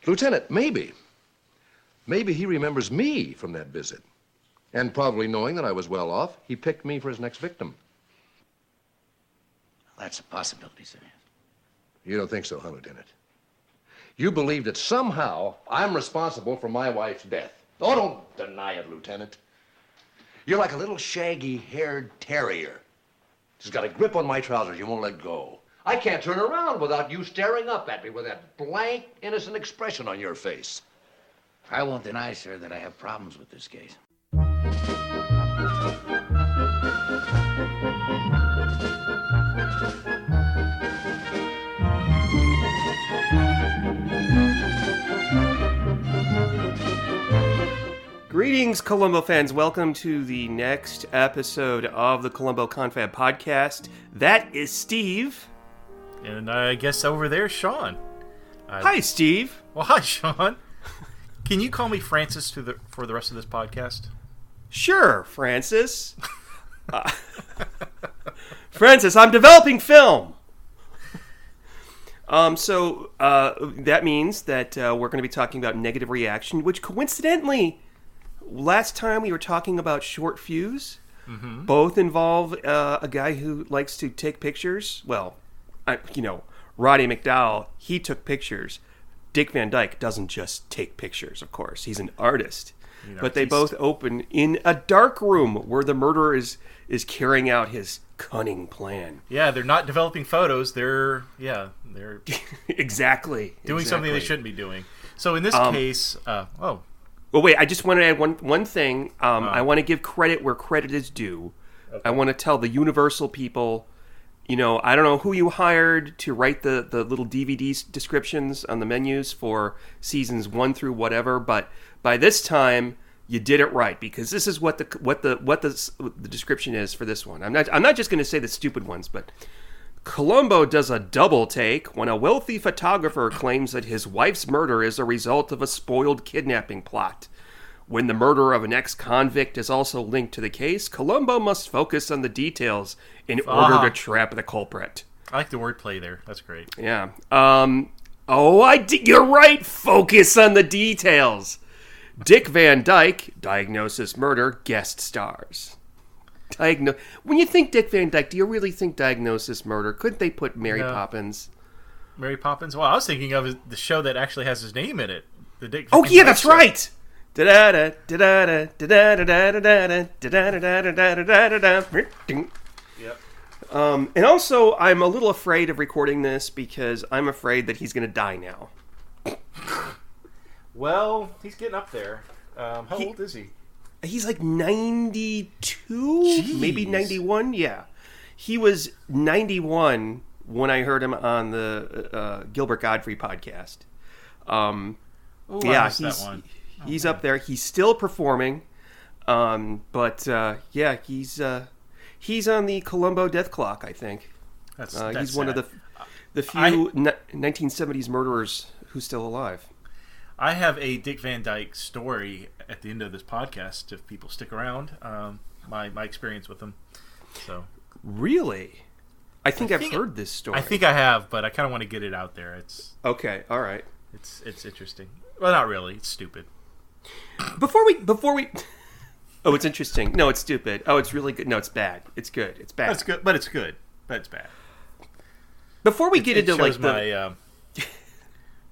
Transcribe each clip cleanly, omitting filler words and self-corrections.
Lieutenant, maybe. Maybe he remembers me from that visit. And probably knowing that I was well off, he picked me for his next victim. That's a possibility, sir. You don't think so, huh, Lieutenant? You believe that somehow I'm responsible for my wife's death. Oh, don't deny it, Lieutenant. You're like a little shaggy-haired terrier. She's got a grip on my trousers. You won't let go. I can't turn around without you staring up at me with that blank, innocent expression on your face. I won't deny, sir, that I have problems with this case. Greetings, Columbo fans. Welcome to the next episode of the Columbo Confab podcast. That is Steve. And I guess over there, Sean. Hi, Steve. Well, hi, Sean. Can you call me Francis for the rest of this podcast? Sure, Francis. Francis, I'm developing film. So that means that we're going to be talking about negative reaction, which coincidentally, last time we were talking about short fuse. Mm-hmm. Both involve a guy who likes to take pictures. Well, Roddy McDowell, he took pictures. Dick Van Dyke doesn't just take pictures, of course. He's an artist. But they both open in a dark room where the murderer is carrying out his cunning plan. Yeah, they're not developing photos. They're exactly doing something they shouldn't be doing. So in this case, Well, wait, I just want to add one thing. I want to give credit where credit is due. Okay. I want to tell the Universal people, I don't know who you hired to write the little DVD descriptions on the menus for seasons 1 through whatever, but by this time you did it right, because this is what the description is for this one. I'm not just going to say the stupid ones, but Columbo does a double take when a wealthy photographer claims that his wife's murder is a result of a spoiled kidnapping plot. When the murder of an ex-convict is also linked to the case, Columbo must focus on the details in order to trap the culprit. I like the wordplay there. That's great. Yeah. You're right. Focus on the details. Dick Van Dyke, Diagnosis Murder, guest stars. When you think Dick Van Dyke, do you really think Diagnosis Murder? Couldn't they put Mary Poppins? Mary Poppins? Well, I was thinking of the show that actually has his name in it. The Dick. Oh yeah, that's right. Yep. And also, I'm a little afraid of recording this because I'm afraid that he's going to die now. Well, he's getting up there. How old is he? He's like 92, Jeez. Maybe 91. Yeah, he was 91 when I heard him on the Gilbert Gottfried podcast. I missed that one. He's up there. He's still performing, but he's on the Columbo death clock, I think. That's he's sad. one of the few 1970s murderers who's still alive. I have a Dick Van Dyke story at the end of this podcast, if people stick around. My experience with him. So really, I think I've heard this story. I think I have, but I kind of want to get it out there. It's okay. All right. It's interesting. Well, not really. It's stupid. Before we. Oh, it's interesting. No, it's stupid. Oh, it's really good. No, it's bad. It's good. It's bad. It's good, but it's good. But it's bad. Before we get into shows my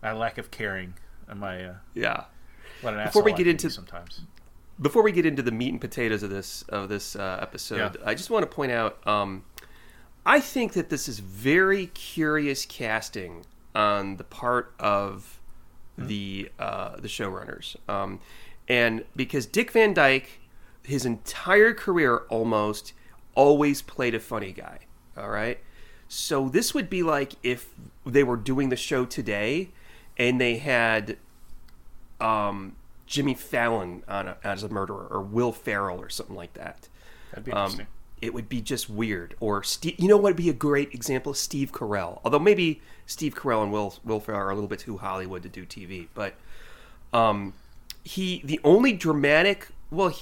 lack of caring and my what an asshole I can be sometimes. Before we get into the meat and potatoes of this episode, I just want to point out. I think that this is very curious casting on the part of the showrunners, and because Dick Van Dyke, his entire career almost always played a funny guy. All right, so this would be like if they were doing the show today, and they had Jimmy Fallon on as a murderer, or Will Ferrell, or something like that. That'd be interesting. It would be just weird. Or you know what would be a great example? Steve Carell. Although maybe Steve Carell and Will Ferrell are a little bit too Hollywood to do TV. But the only dramatic. Well,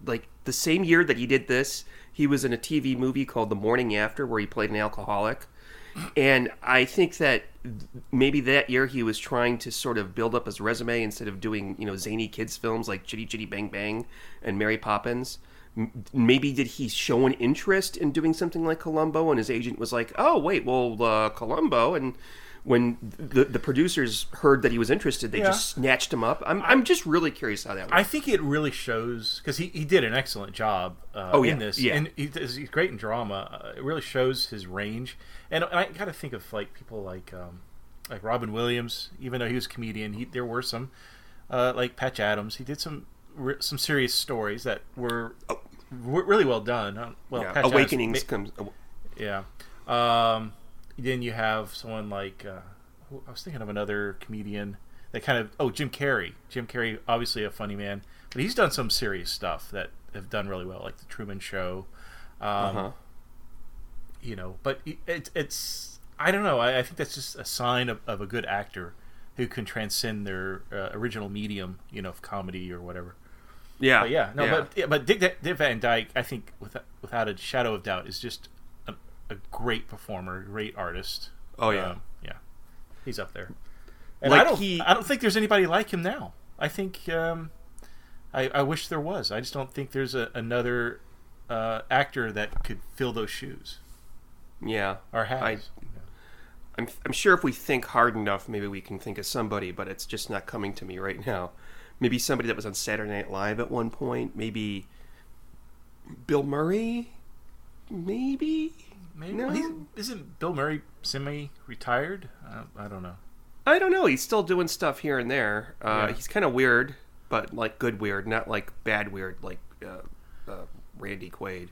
like the same year that he did this, he was in a TV movie called The Morning After, where he played an alcoholic. And I think that maybe that year he was trying to sort of build up his resume instead of doing, zany kids films like Chitty Chitty Bang Bang and Mary Poppins. Maybe did he show an interest in doing something like Columbo, and his agent was like, oh, wait, well, Columbo, and when the producers heard that he was interested, they just snatched him up. I'm just really curious how that worked. I think it really shows, because he did an excellent job in this. Yeah. And he's great in drama. It really shows his range. And I got to think of people like Robin Williams, even though he was a comedian. There were some, like Patch Adams. He did some serious stories that were really well done. Patch Awakenings Adams, comes... Yeah. Then you have someone like I was thinking of another comedian that kind of Jim Carrey. Jim Carrey, obviously a funny man, but he's done some serious stuff that have done really well, like The Truman Show. But it's I don't know. I think that's just a sign of a good actor who can transcend their original medium, of comedy or whatever. Yeah. But Dick Van Dyke, I think without a shadow of doubt, is just a great performer, great artist. Oh yeah, he's up there. And I don't think there's anybody like him now. I think I wish there was. I just don't think there's another actor that could fill those shoes. Yeah, or has. I'm sure if we think hard enough, maybe we can think of somebody, but it's just not coming to me right now. Maybe somebody that was on Saturday Night Live at one point. Maybe Bill Murray. Maybe. No? Isn't Bill Murray semi-retired? I don't know. I don't know. He's still doing stuff here and there. He's kind of weird, but like good weird, not like bad weird like Randy Quaid.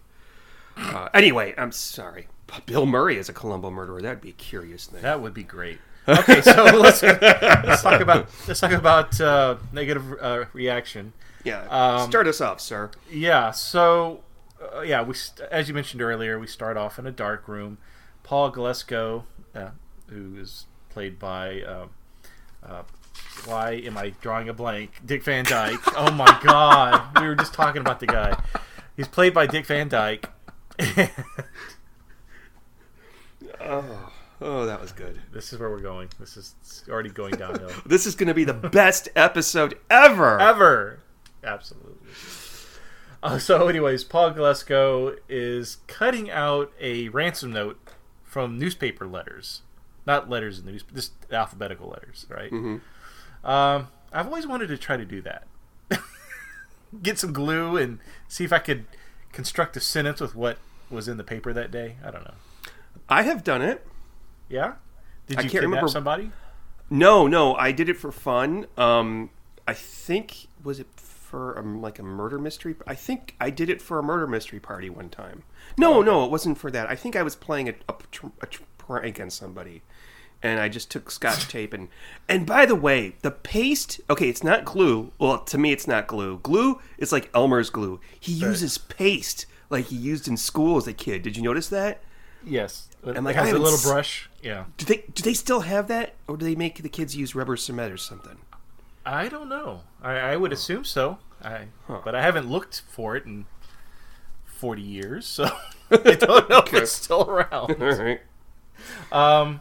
Anyway, I'm sorry. But Bill Murray as a Columbo murderer, that'd be a curious thing. That would be great. Okay, so let's talk about negative reaction. Yeah, start us off, sir. Yeah, so we as you mentioned earlier, we start off in a dark room. Paul Galesko, who is played by why am I drawing a blank? Dick Van Dyke. Oh my God, we were just talking about the guy. He's played by Dick Van Dyke. Oh, that was good. This is where we're going. This is already going downhill. This is going to be the best episode ever. Ever. Absolutely. So anyways, Paul Galesko is cutting out a ransom note from newspaper letters. Not letters in the news, just alphabetical letters, right? Mm-hmm. I've always wanted to try to do that. Get some glue and see if I could construct a sentence with what was in the paper that day. I don't know. I have done it. Yeah? Did you kidnap somebody? No, I did it for fun. I think, was it for like a murder mystery? I think I did it for a murder mystery party one time. No, it wasn't for that. I think I was playing a prank on somebody, and I just took Scotch tape and by the way, the paste. Okay, it's not glue. Well, to me, it's not glue. Glue is like Elmer's glue. He uses paste like he used in school as a kid. Did you notice that? Yes. And like, it has a little brush. Yeah. Do they still have that, or do they make the kids use rubber cement or something? I don't know. I would assume so. But I haven't looked for it in 40 years, so I don't know if it's still around. All right.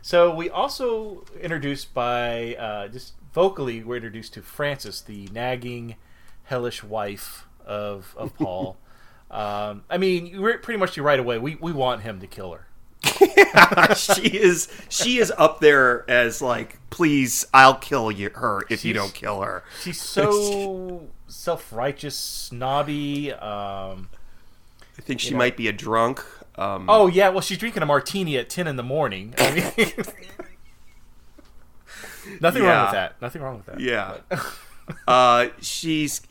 So we also introduced by just vocally, we're introduced to Frances, the nagging, hellish wife of Paul. I mean, pretty much right away, we want him to kill her. She is up there as like, please, I'll kill her if you don't kill her. She's so self-righteous, snobby. I think she might be a drunk. Oh yeah, well, she's drinking a martini at 10 in the morning. I mean, nothing wrong with that. Yeah. She's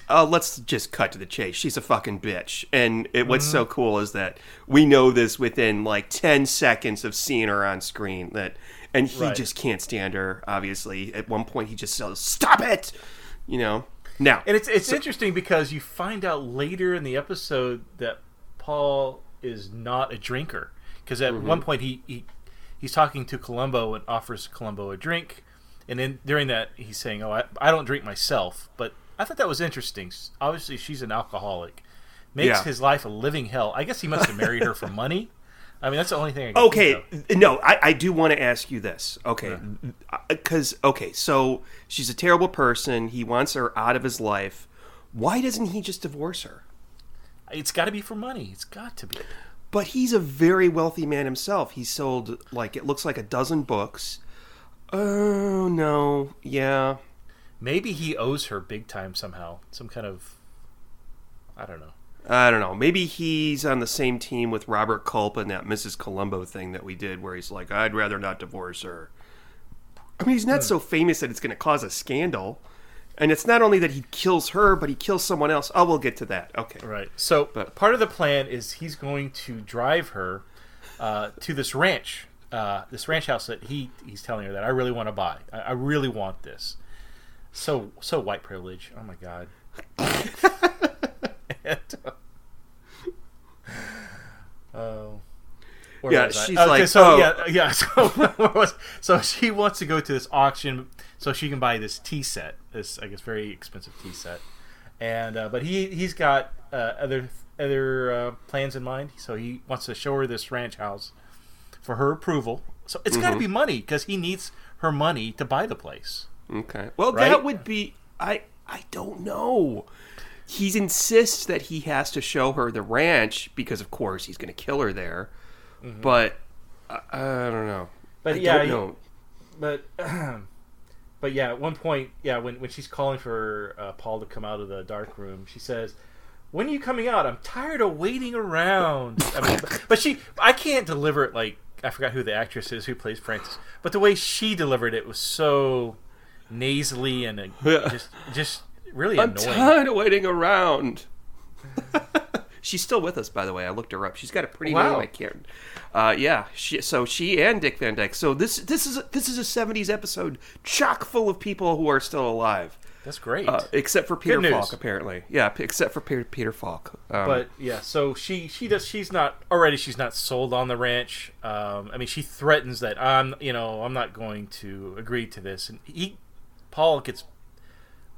let's just cut to the chase. She's a fucking bitch. And what's so cool is that we know this within like 10 seconds of seeing her on screen, and he just can't stand her, obviously. At one point he just says, "Stop it!" Now. And it's interesting because you find out later in the episode that Paul is not a drinker, because at one point he's talking to Columbo and offers Columbo a drink. And then during that, he's saying, "Oh, I don't drink myself." But I thought that was interesting. Obviously, she's an alcoholic. Makes his life a living hell. I guess he must have married her for money. I mean, that's the only thing I can Okay, think of. no, I do want to ask you this. Okay, because, so she's a terrible person. He wants her out of his life. Why doesn't he just divorce her? It's got to be for money. It's got to be. But he's a very wealthy man himself. He sold, like, it looks like a dozen books. Oh, no, yeah. Maybe he owes her big time somehow. Some kind of, I don't know. Maybe he's on the same team with Robert Culp in that Mrs. Columbo thing that we did where he's like, I'd rather not divorce her. I mean, he's not so famous that it's going to cause a scandal. And it's not only that he kills her, but he kills someone else. Oh, we'll get to that. Okay. Right. So part of the plan is he's going to drive her to this ranch house that he's telling her that I really want to buy. I really want this. So white privilege. Oh my God. She's like, so she wants to go to this auction so she can buy this tea set, this I guess very expensive tea set, and but he's got other plans in mind. So he wants to show her this ranch house for her approval. So it's got to be money because he needs her money to buy the place. Okay. Well, right? That would be I don't know. He insists that he has to show her the ranch because, of course, he's going to kill her there. Mm-hmm. But I don't know. But I don't know. But yeah, at one point, when she's calling for Paul to come out of the dark room, she says, "When are you coming out? I'm tired of waiting around." I mean, but I can't deliver it like, I forgot who the actress is who plays Frances, but the way she delivered it was so nasally and just really annoying. I'm tired of waiting around. She's still with us, by the way. I looked her up. She's got a pretty name. I can't. She and Dick Van Dyke. So this is a 70s episode chock full of people who are still alive. That's great. Except for Peter Falk, apparently. Yeah, except for Peter Falk. But yeah, so she's not sold on the ranch. I mean, she threatens that I'm not going to agree to this, and Paul gets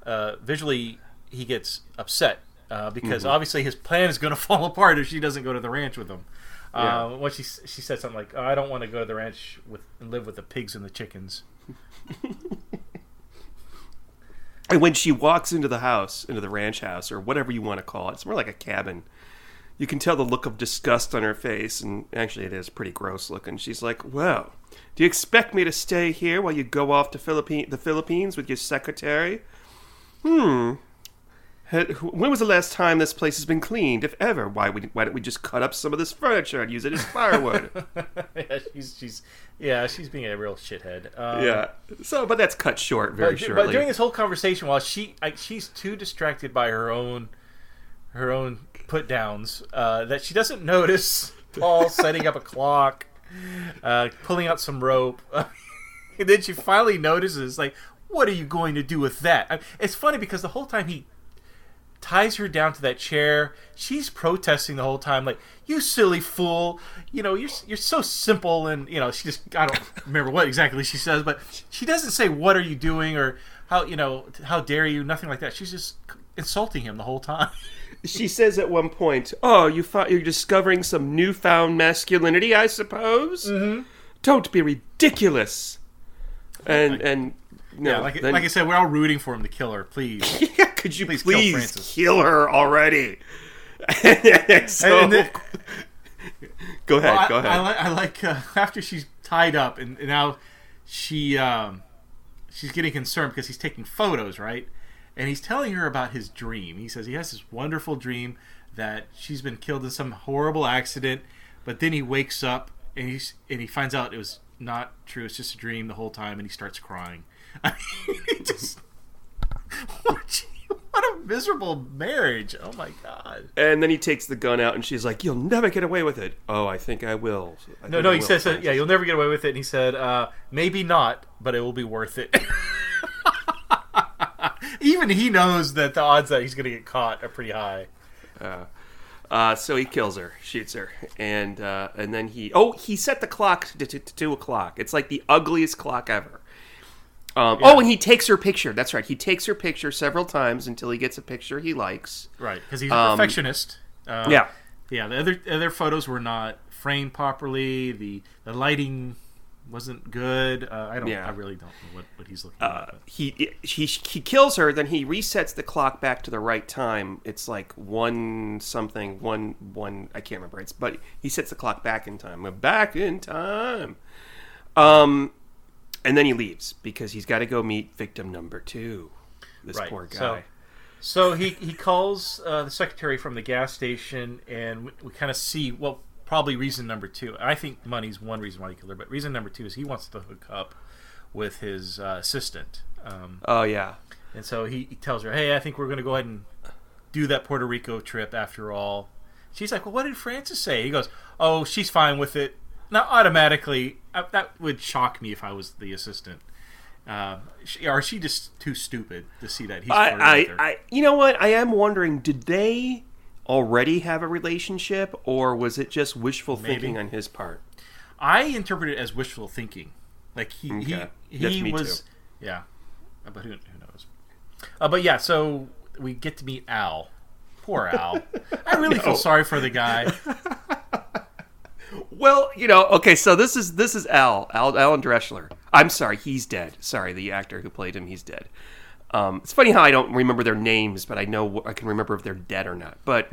visually he gets upset. Because obviously his plan is going to fall apart if she doesn't go to the ranch with him. When she said something like, I don't want to go to the ranch and live with the pigs and the chickens. And when she walks into the ranch house, or whatever you want to call it, it's more like a cabin. You can tell the look of disgust on her face, and actually it is pretty gross looking. She's like, well, do you expect me to stay here while you go off to the Philippines with your secretary? When was the last time this place has been cleaned, if ever? Why don't we just cut up some of this furniture and use it as firewood? She's being a real shithead. But that's cut short very shortly. But during this whole conversation, while she's too distracted by her own put downs that she doesn't notice Paul setting up a clock, pulling out some rope, and then she finally notices, like, what are you going to do with that? It's funny because the whole time he ties her down to that chair, she's protesting the whole time, like, you silly fool, you're so simple, and she just, I don't remember what exactly she says, but she doesn't say what are you doing or how dare you, nothing like that. She's just insulting him the whole time. She says at one point, you're discovering some newfound masculinity, I suppose? Mm-hmm. Don't be ridiculous. And like I said, we're all rooting for him to kill her. Please, could you please kill her already? Go ahead. I like after she's tied up, and now she's getting concerned because he's taking photos, right? And he's telling her about his dream. He says he has this wonderful dream that she's been killed in some horrible accident, but then he wakes up and he finds out it was not true. It's just a dream the whole time, and he starts crying. I mean, what a miserable marriage. Oh my God. And then he takes the gun out and she's like, you'll never get away with it. Oh, I think I will. He says, you'll never get away with it. And he said, maybe not, but it will be worth it. Even he knows that the odds that he's going to get caught are pretty high. So he kills her, shoots her, and then he set the clock to 2 o'clock. It's like the ugliest clock ever. And he takes her picture. That's right. He takes her picture several times until he gets a picture he likes. Right, because he's a perfectionist. Yeah, the other photos were not framed properly. The lighting wasn't good. I really don't know what he's looking at. He kills her, then he resets the clock back to the right time. It's like one I can't remember. But he sets the clock back in time. We're back in time. And then he leaves because he's got to go meet victim number 2. This poor guy. So he calls the secretary from the gas station, and we kind of see, probably reason number 2. I think money's one reason why he killed her, but reason number 2 is he wants to hook up with his assistant. And so he tells her, hey, I think we're going to go ahead and do that Puerto Rico trip after all. She's like, well, what did Francis say? He goes, oh, she's fine with it. Now, automatically, that would shock me if I was the assistant. Or she just too stupid to see that he's flirting with her? You know what? I am wondering, did they already have a relationship, or was it just wishful thinking on his part? I interpret it as wishful thinking. Like he me was, too. Yeah. But who knows? But yeah, so we get to meet Al. Poor Al. I really feel sorry for the guy. Well, okay, so this is Alan Dreschler. I'm sorry, he's dead. Sorry, the actor who played him, he's dead. It's funny how I don't remember their names, but I can remember if they're dead or not. But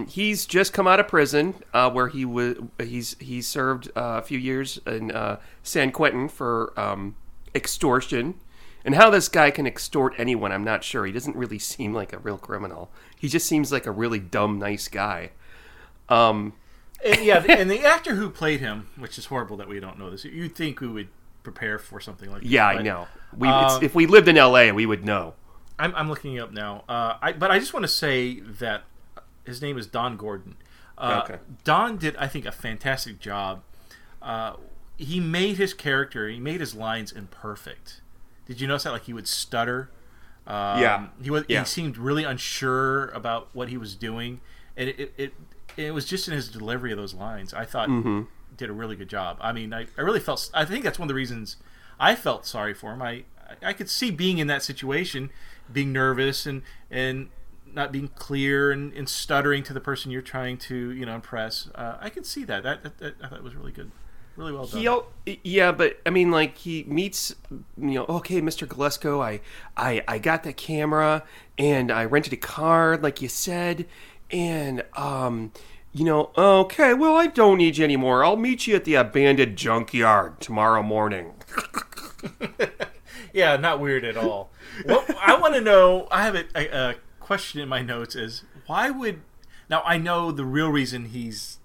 he's just come out of prison, where he served a few years in San Quentin for extortion. And how this guy can extort anyone, I'm not sure. He doesn't really seem like a real criminal. He just seems like a really dumb, nice guy. And the actor who played him, which is horrible that we don't know this, you'd think we would prepare for something like this. Yeah, I know. If we lived in L.A., we would know. I'm looking it up now. But I just want to say that his name is Don Gordon. Okay. Don did, I think, a fantastic job. He made his character, he made his lines imperfect. Did you notice that? Like, he would stutter. He seemed really unsure about what he was doing, and it was just in his delivery of those lines. I thought did a really good job. I mean, I really felt. I think that's one of the reasons I felt sorry for him. I could see being in that situation, being nervous and not being clear and stuttering to the person you're trying to impress. I could see that. I thought it was really good. Really well done. But I mean, like, he meets, okay, Mr. Galesko, I got the camera and I rented a car, like you said, and okay, well, I don't need you anymore. I'll meet you at the abandoned junkyard tomorrow morning. Yeah, not weird at all. Well, I want to know. I have a question in my notes: is why would now I know the real reason he's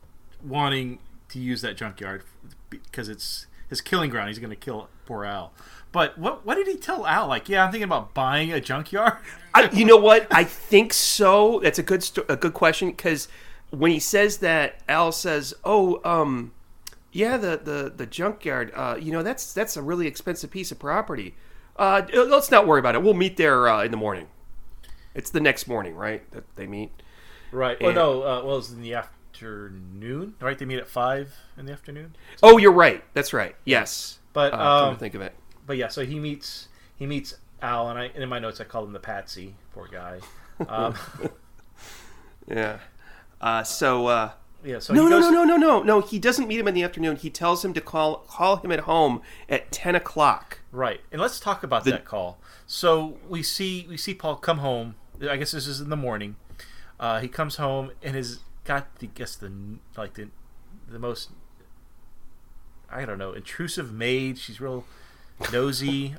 wanting to use that junkyard, because it's his killing ground. He's going to kill poor Al. But what did he tell Al? Like, yeah, I'm thinking about buying a junkyard. You know what? I think so. That's a good question, because when he says that, Al says, "Oh, yeah, the junkyard. That's a really expensive piece of property. Let's not worry about it. We'll meet there in the morning. It's the next morning, right? That they meet, right? And, it's in the afternoon, right? They meet at 5 in the afternoon. Oh, you're right. That's right. Yes, but come to think of it. But yeah, so he meets Al, and in my notes I called him the patsy. Poor guy. Yeah. So No. He doesn't meet him in the afternoon. He tells him to call him at home at 10 o'clock. Right, and let's talk about that call. So we see Paul come home. I guess this is in the morning. He comes home and has got the most, I don't know, intrusive maid. She's real nosy.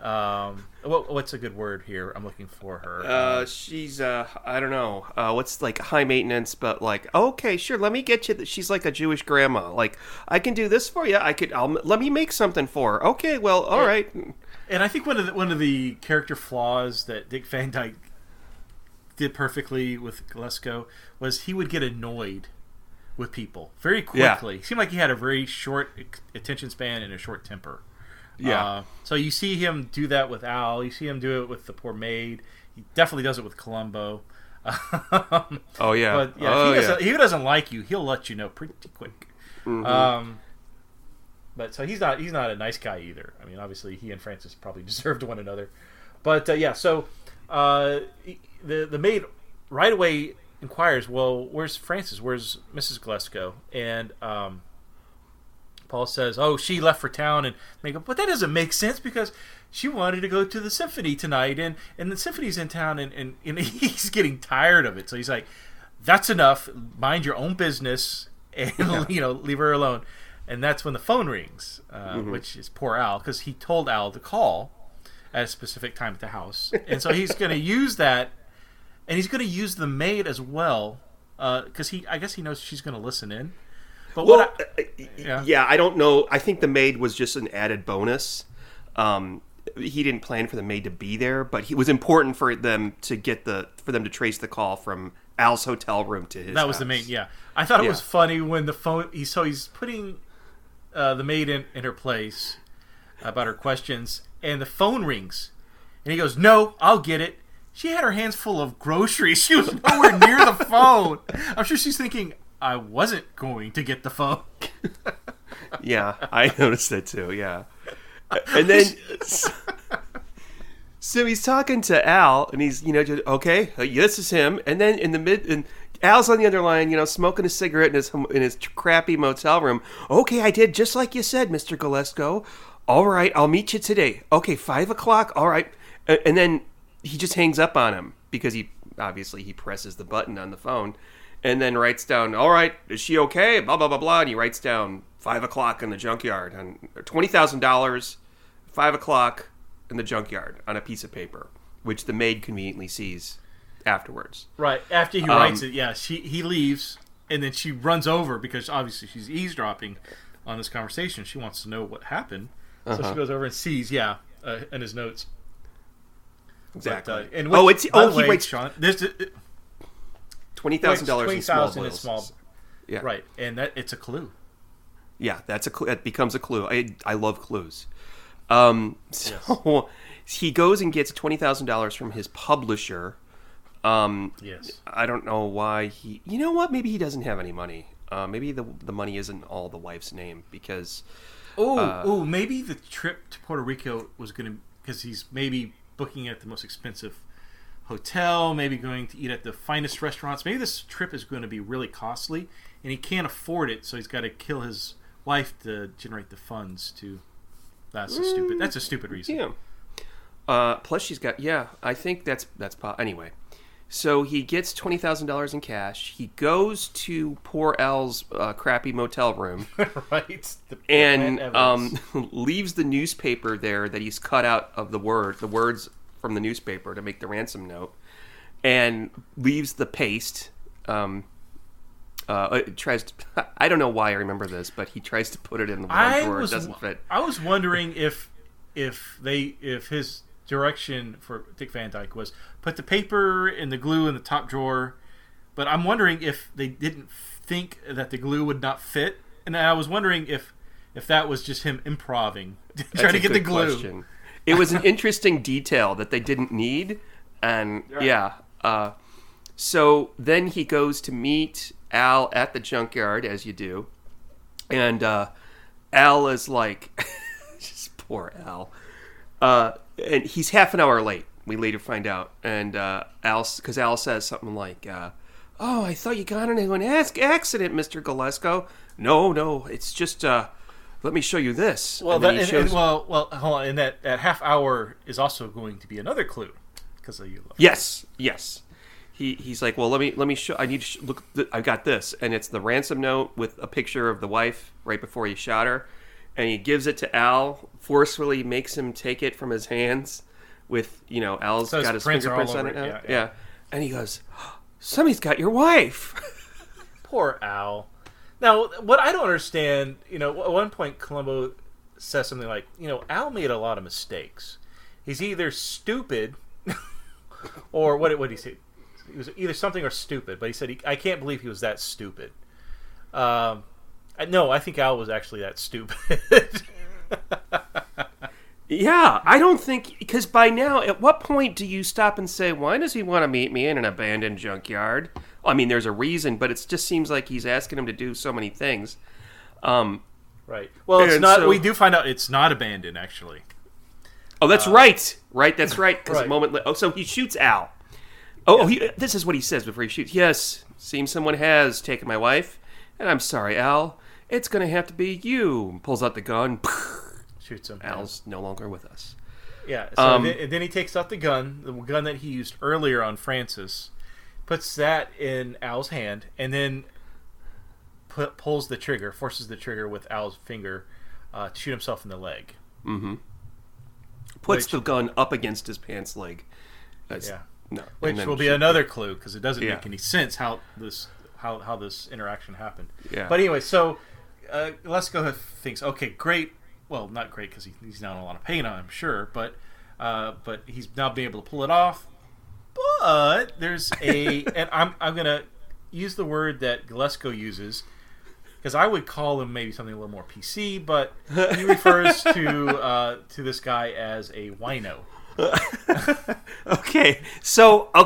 What's a good word here? I'm looking for her. She's I don't know. What's like high maintenance, but like, okay, sure, let me get you. She's like a Jewish grandma. Like, I can do this for you. Let me make something for her. Okay, well, all right. And I think one of the character flaws that Dick Van Dyke did perfectly with Galesko was he would get annoyed with people very quickly. It seemed like he had a very short attention span and a short temper. Yeah. So you see him do that with Al. You see him do it with the poor maid. He definitely does it with Columbo. Oh yeah. But if he doesn't like you, he'll let you know pretty quick. Mm-hmm. But so he's not a nice guy either. I mean, obviously he and Francis probably deserved one another. But so the maid right away inquires, well, where's Frances? Where's Mrs. Galesko? And Paul says, oh, she left for town. And they go, but that doesn't make sense because she wanted to go to the symphony tonight. And the symphony's in town. And he's getting tired of it. So he's like, that's enough. Mind your own business and, leave her alone. And that's when the phone rings, which is poor Al, because he told Al to call at a specific time at the house. And so he's going to use that. And he's going to use the maid as well, because I guess he knows she's going to listen in. But I don't know. I think the maid was just an added bonus. He didn't plan for the maid to be there, but it was important for them to trace the call from Al's hotel room to his. That was house. the maid. Yeah, I thought it was funny when the phone. He's putting the maid in her place about her questions, and the phone rings, and he goes, "No, I'll get it." She had her hands full of groceries. She was nowhere near the phone. I'm sure she's thinking, I wasn't going to get the phone. Yeah, I noticed that too, yeah. And then, so he's talking to Al, and he's, just, okay, this is him. And then and Al's on the other line, smoking a cigarette in his crappy motel room. Okay, I did just like you said, Mr. Galesko. All right, I'll meet you today. Okay, 5 o'clock, all right. And then he just hangs up on him because he presses the button on the phone and then writes down, all right, is she okay? Blah, blah, blah, blah. And he writes down 5 o'clock in the junkyard and $20,000, 5 o'clock in the junkyard on a piece of paper, which the maid conveniently sees afterwards. Right. After he writes it, yeah, he leaves and then she runs over because obviously she's eavesdropping on this conversation. She wants to know what happened. So she goes over and sees, in his notes. Exactly. But, he writes Sean, $20,000 in small bills. Yeah. Right, and it's a clue. Yeah, that's a clue. It becomes a clue. I love clues. He goes and gets $20,000 from his publisher. Yes. I don't know why he. You know what? Maybe he doesn't have any money. Maybe the money isn't all the wife's name because. Maybe the trip to Puerto Rico was going to because he's maybe booking at the most expensive hotel, maybe going to eat at the finest restaurants. Maybe this trip is going to be really costly, and he can't afford it, so he's got to kill his wife to generate the funds to. That's a stupid reason. Yeah. Plus, she's got. Yeah, I think that's anyway. So he gets $20,000 in cash. He goes to poor Al's crappy motel room, right? And leaves the newspaper there that he's cut out of the words from the newspaper to make the ransom note, and leaves the paste. It tries to. I don't know why I remember this, but he tries to put it in the one drawer. It doesn't fit. I was wondering if his direction for Dick Van Dyke was put the paper and the glue in the top drawer, but I'm wondering if they didn't think that the glue would not fit, and I was wondering if that was just him improvising, trying to get the glue. Question. It was an interesting detail that they didn't need, and so then he goes to meet Al at the junkyard, as you do, and Al is like, just poor Al. And he's half an hour late. We later find out, and because Al says something like, "Oh, I thought you got into an accident, Mr. Galesko." No, it's just let me show you this. Well, hold on. And that half hour is also going to be another clue because of you. Yes. He's like, well, let me show. I need to look. I got this, and it's the ransom note with a picture of the wife right before he shot her. And he gives it to Al, forcefully makes him take it from his hands with, Al's got his fingerprints on it now. Yeah. And he goes, somebody's got your wife. Poor Al. Now, what I don't understand, at one point Columbo says something like, Al made a lot of mistakes. He's either stupid or what did he say? He was either something or stupid, but he said, I can't believe he was that stupid. No, I think Al was actually that stupid. Yeah, I don't think... Because by now, at what point do you stop and say, why does he want to meet me in an abandoned junkyard? Well, I mean, there's a reason, but it just seems like he's asking him to do so many things. Right. Well, it's not. So, we do find out it's not abandoned, actually. Oh, that's right. Right, that's right. Because a moment later... Oh, so he shoots Al. This is what he says before he shoots. Yes, seems someone has taken my wife, and I'm sorry, Al. It's going to have to be you. Pulls out the gun. Shoots him. Al's no longer with us. Yeah, so then he takes out the gun that he used earlier on Francis, puts that in Al's hand, and then pulls the trigger, forces the trigger with Al's finger to shoot himself in the leg. Mm-hmm. Puts the gun up against his pants leg. No, which will be another clue, because it doesn't make any sense how this interaction happened. Yeah. But anyway, so Galesko thinks, okay, great. Well, not great, because he's not in a lot of pain, I'm sure, but he's now being able to pull it off. But there's and I'm gonna use the word that Galesko uses, because I would call him maybe something a little more PC, but he refers to this guy as a wino.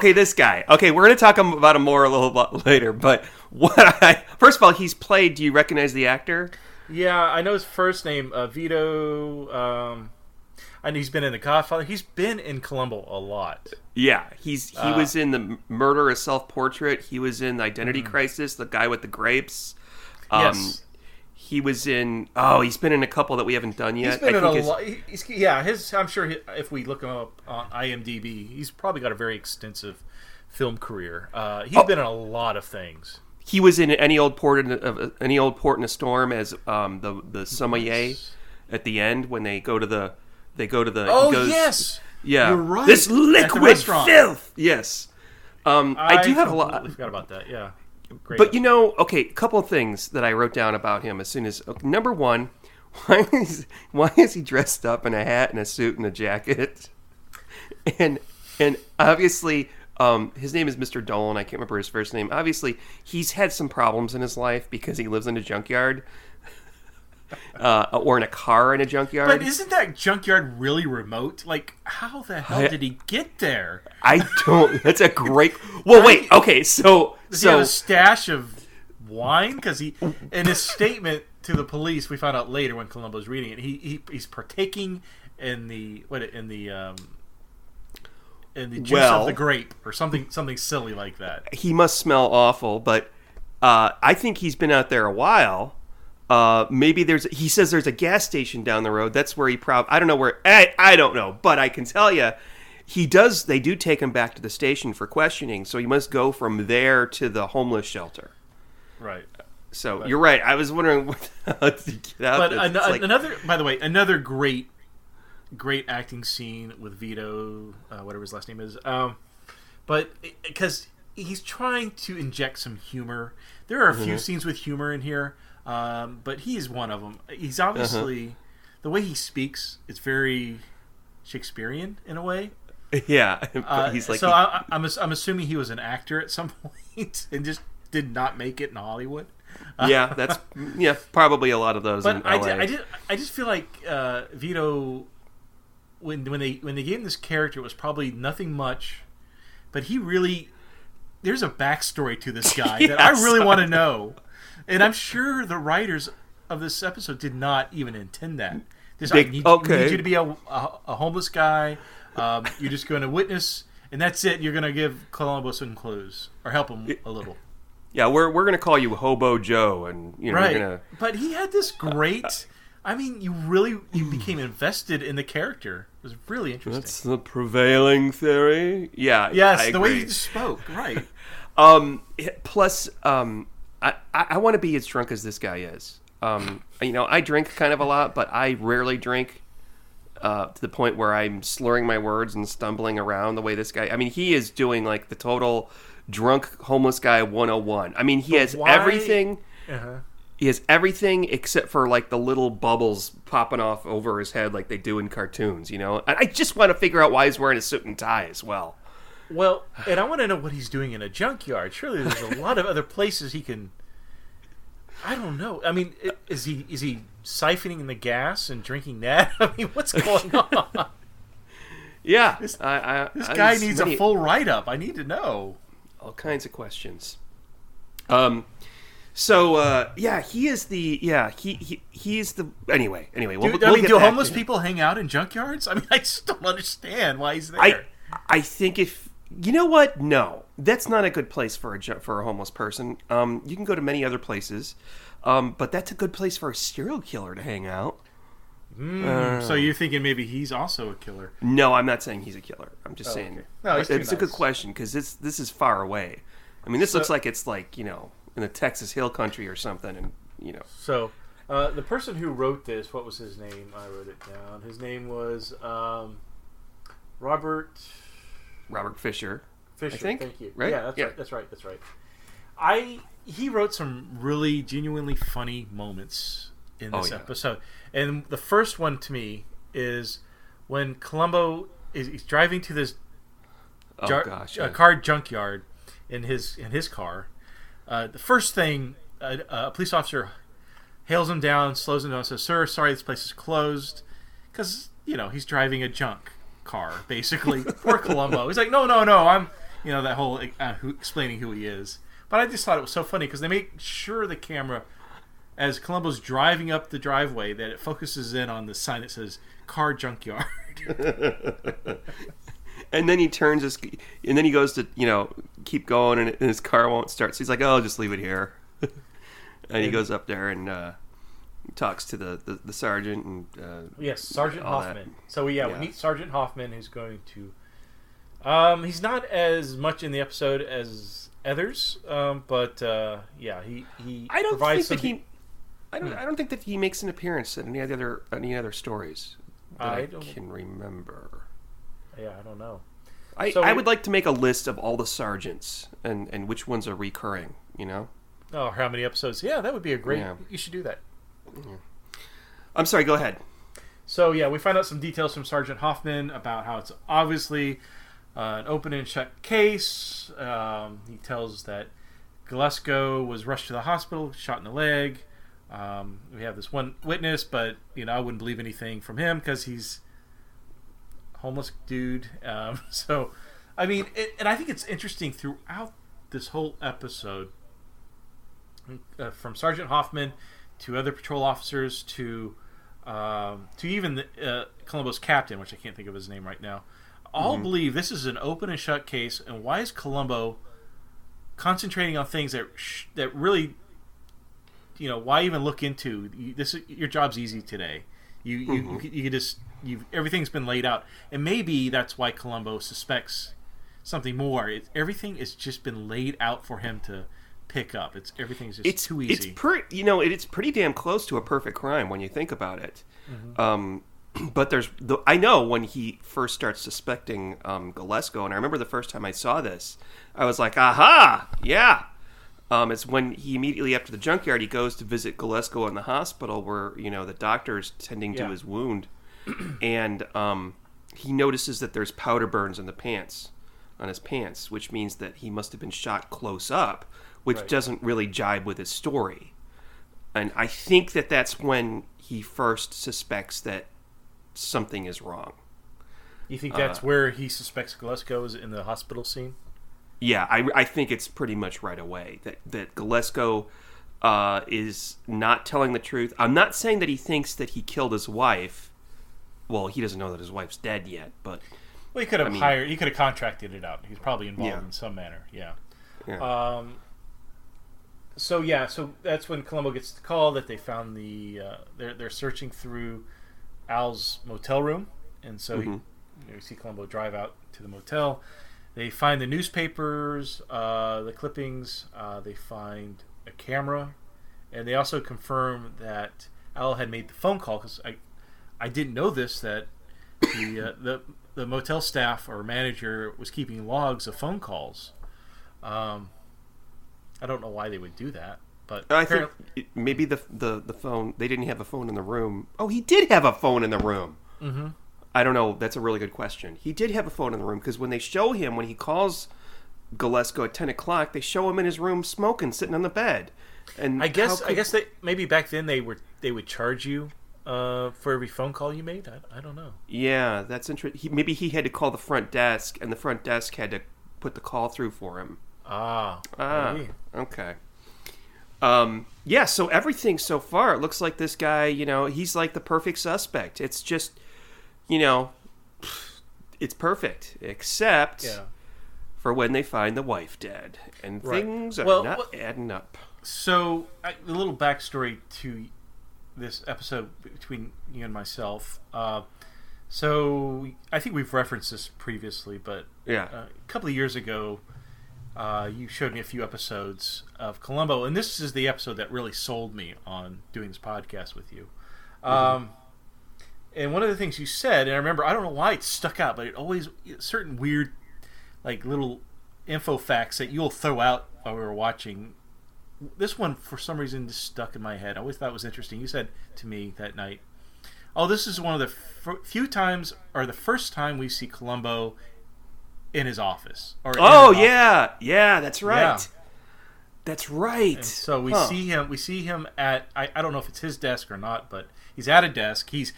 This guy. Okay, we're gonna talk about him more a little bit later. But first of all, he's played. Do you recognize the actor? Yeah, I know his first name, Vito. And he's been in The Godfather. He's been in Columbo a lot. Yeah, he was in The Murder: A Self-Portrait. He was in Identity Crisis, the guy with the grapes. Yes. He was in. He's been in a couple that we haven't done yet. He's been in a lot. I'm sure if we look him up on IMDb, he's probably got a very extensive film career. He's been in a lot of things. He was in Any Old Port in a Storm as the sommelier at the end when they go to the. Yes. Yeah. You're right. This liquid filth. Yes. I do have a lot. I forgot about that. Yeah. Great. But a couple of things that I wrote down about him as soon as number one, why is he dressed up in a hat and a suit and a jacket? And obviously his name is Mr. Dolan. I can't remember his first name. Obviously, he's had some problems in his life because he lives in a junkyard. Or in a car in a junkyard. But isn't that junkyard really remote? Like, how the hell did he get there? I don't. That's a great. Well, wait. Okay, so does he have a stash of wine? Because he, in his statement to the police, we found out later when Columbo's reading it, he's partaking in the juice of the grape or something silly like that. He must smell awful, but I think he's been out there a while. Maybe he says there's a gas station down the road. That's where I don't know where, I don't know, but I can tell you, they do take him back to the station for questioning, so he must go from there to the homeless shelter. Right. So, you're right, I was wondering how to get out. But by the way, another great acting scene with Vito, whatever his last name is, but, because he's trying to inject some humor. There are a few scenes with humor in here. But he is one of them. He's obviously the way he speaks. It's very Shakespearean in a way. Yeah, he's like. So I'm assuming he was an actor at some point and just did not make it in Hollywood. Yeah, that's probably a lot of those. But in LA. I just feel like Vito, when they gave him this character, it was probably nothing much, but there's a backstory to this guy that I really want to know. And I'm sure the writers of this episode did not even intend that. I need you to be a homeless guy. You're just going to witness, and that's it. You're going to give Columbo some clues or help him a little. Yeah, we're going to call you Hobo Joe, and right. You're gonna... But he had this great. I mean, you became invested in the character. It was really interesting. That's the prevailing theory. Yeah. Yes, I the agree. way he spoke. Right. Plus. I want to be as drunk as this guy is. I drink kind of a lot, but I rarely drink to the point where I'm slurring my words and stumbling around the way this guy. I mean, he is doing like the total drunk homeless guy 101. I mean, he has everything. He has everything except for like the little bubbles popping off over his head like they do in cartoons. And I just want to figure out why he's wearing a suit and tie as well. Well, and I want to know what he's doing in a junkyard. Surely there's a lot of other places he can. I don't know. I mean, is he siphoning the gas and drinking that? I mean, what's going on? Yeah, this guy needs a full write-up. I need to know all kinds of questions. So he is the he's the anyway. Do homeless people hang out in junkyards? I mean, I just don't understand why he's there. I think if You know what? No, that's not a good place for a homeless person. You can go to many other places, but that's a good place for a serial killer to hang out. So you're thinking maybe he's also a killer? No, I'm not saying he's a killer. I'm just saying okay. No, it's a good question because this is far away. I mean, this looks like it's like in the Texas Hill Country or something, and So, the person who wrote this, what was his name? I wrote it down. His name was Robert Fisher. Fisher, I think. Thank you. Right? Yeah, that's right. That's right. He wrote some really genuinely funny moments in this episode, and the first one to me is when Columbo he's driving to this car junkyard in his car. The first thing, a police officer hails him down, slows him down, and says, "Sir, sorry, this place is closed," because he's driving a junk car, basically. Poor Columbo. He's like, no, I'm, that whole explaining who he is. But I just thought it was so funny because they make sure the camera, as Columbo's driving up the driveway, that it focuses in on the sign that says "Car Junkyard." And then he turns and then he goes to keep going, and his car won't start. So he's like, "Oh, I'll just leave it here." And he goes up there and talks to the sergeant and yes, Sergeant Hoffman. That. So we meet Sergeant Hoffman, who's going to. He's not as much in the episode as others, but he. I don't provides think that he. I don't think that he makes an appearance in any other stories that I can remember. Yeah, I don't know. I would like to make a list of all the sergeants and which ones are recurring. Oh, how many episodes? Yeah, that would be a great. Yeah. You should do that. Yeah. I'm sorry. Go ahead. So we find out some details from Sergeant Hoffman about how it's obviously an open and shut case. He tells that Galesko was rushed to the hospital, shot in the leg. We have this one witness, but I wouldn't believe anything from him because he's a homeless dude. So, I mean, and I think it's interesting throughout this whole episode, from Sergeant Hoffman to other patrol officers to even Columbo's captain, which I can't think of his name right now, all believe this is an open and shut case. And why is Columbo concentrating on things that really, why even look into this? Your job's easy today. You just everything's been laid out, and maybe that's why Columbo suspects something more. Everything has just been laid out for him to pick up. Everything's just too easy. It's pretty damn close to a perfect crime when you think about it. But I know when he first starts suspecting Galesko, and I remember the first time I saw this, I was like, aha, yeah. It's when he immediately after the junkyard, he goes to visit Galesko in the hospital where, the doctor's tending to his wound. And he notices that there's powder burns on his pants, which means that he must have been shot close up, which doesn't really jibe with his story. And I think that that's when he first suspects that something is wrong. You think that's where he suspects Galesko is in the hospital scene? Yeah, I think it's pretty much right away that Galesko is not telling the truth. I'm not saying that he thinks that he killed his wife. Well, he doesn't know that his wife's dead yet, but he could have he could have contracted it out. He's probably involved in some manner. Yeah. So that's when Columbo gets the call that they found they're searching through Al's motel room, and so you see Columbo drive out to the motel. They find the newspapers, the clippings. They find a camera, and they also confirm that Al had made the phone call because I didn't know this, that the motel staff or manager was keeping logs of phone calls. I don't know why they would do that, but I think maybe the phone, they didn't have a phone in the room. Oh, he did have a phone in the room. Mm-hmm. I don't know. That's a really good question. He did have a phone in the room because when they show him, when he calls Galesko at 10 o'clock, they show him in his room smoking, sitting on the bed. And I guess they, maybe back then they would charge you for every phone call you made. I don't know. Yeah, that's interesting. Maybe he had to call the front desk, and the front desk had to put the call through for him. Maybe. Okay. Yeah, so everything so far, it looks like this guy, he's like the perfect suspect. It's just, it's perfect, except for when they find the wife dead. And Right. things are Well, not adding up. So, a little backstory to this episode between you and myself. So, I think we've referenced this previously, but Yeah. a couple of years ago, you showed me a few episodes of Columbo, and this is the episode that really sold me on doing this podcast with you. And one of the things you said, and I remember, I don't know why it stuck out, but it always, certain weird, like, little info facts that you'll throw out while we were watching. This one, for some reason, just stuck in my head. I always thought it was interesting. You said to me that night, "Oh, this is one of the few times, or the first time we see Columbo in his office." Or Oh, in his office. yeah, that's right. Yeah. That's right. And so we see him at, I don't know if it's his desk or not, but he's at a desk. He's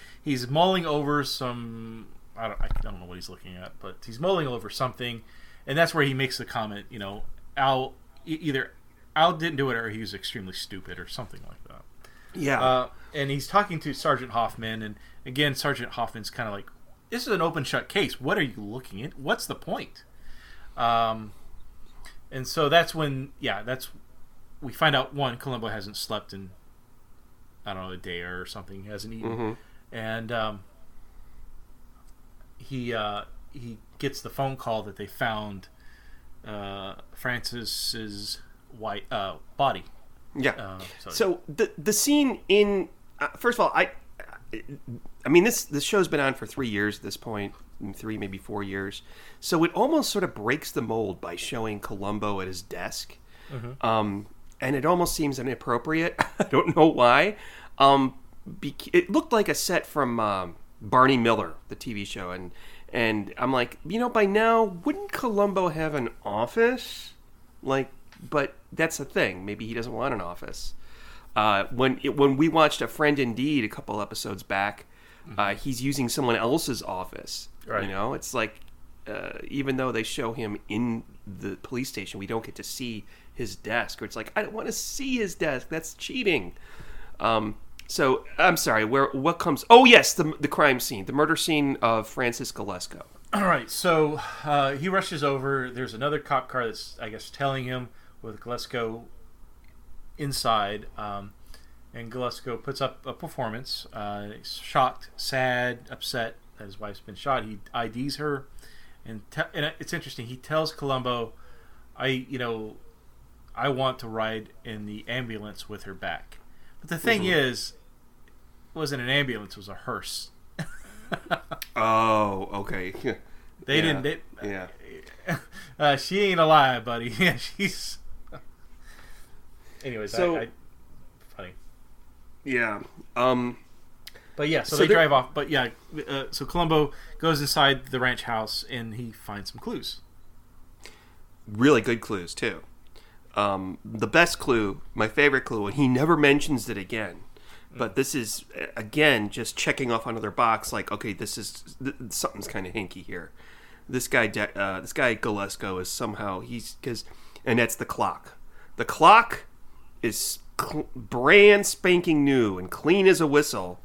mulling over some, I don't know what he's looking at, but he's mulling over something, and that's where he makes the comment, either Al didn't do it or he was extremely stupid or something like that. Yeah. And he's talking to Sergeant Hoffman, and again, Sergeant Hoffman's kind of like, "This is an open shut case. What are you looking at? What's the point?" And so that's when, we find out, one, Columbo hasn't slept in, I don't know, a day or something. He hasn't eaten. And he gets the phone call that they found Francis's body. Yeah. So the scene in first of all, I mean this show's been on for 3 years at this point, 3 maybe 4 years. So it almost sort of breaks the mold by showing Columbo at his desk, and it almost seems inappropriate. I don't know why. It looked like a set from Barney Miller, the TV show, and I'm like, by now wouldn't Columbo have an office? But that's the thing. Maybe he doesn't want an office. When we watched A Friend Indeed a couple episodes back, he's using someone else's office. Right. It's like even though they show him in the police station, we don't get to see his desk. Or it's like, I don't want to see his desk. That's cheating. So I'm sorry. What comes? Oh yes, the crime scene, the murder scene of Francis Galesko. All right. So he rushes over. There's another cop car that's, I guess, telling him with Galesko inside, and Galesko puts up a performance. He's shocked, sad, upset that his wife's been shot. He IDs her, and it's interesting. He tells Columbo, I want to ride in the ambulance with her back. But the thing is, it wasn't an ambulance; it was a hearse. Oh, okay. They didn't. She ain't alive, buddy. Yeah, she's. Anyways, so funny. Yeah. But yeah, so they drive off. But yeah, so Columbo goes inside the ranch house and he finds some clues. Really good clues too. The best clue, my favorite clue, and he never mentions it again. But this is again just checking off another box. Like, okay, something's kind of hinky here. This guy Galesko is somehow and that's the clock. The clock is brand spanking new and clean as a whistle,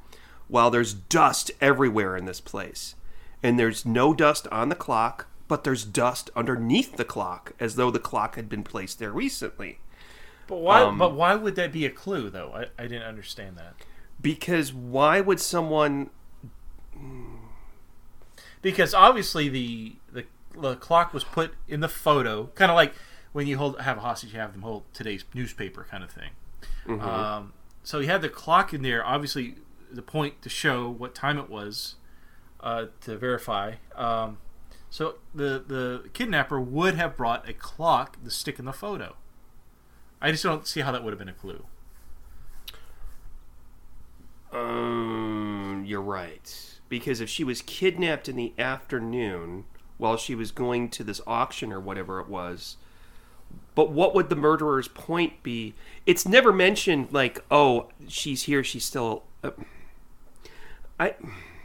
while there's dust everywhere in this place. And there's no dust on the clock, but there's dust underneath the clock, as though the clock had been placed there recently. But why would that be a clue, though? I didn't understand that. Because why would someone... Because obviously the clock was put in the photo, kind of like when you have a hostage, you have them hold today's newspaper kind of thing. Mm-hmm. So you had the clock in there, obviously the point to show what time it was, to verify. So the kidnapper would have brought a clock to stick in the photo. I just don't see how that would have been a clue. You're right. Because if she was kidnapped in the afternoon while she was going to this auction or whatever it was, but what would the murderer's point be? It's never mentioned like, oh, she's here, she's still...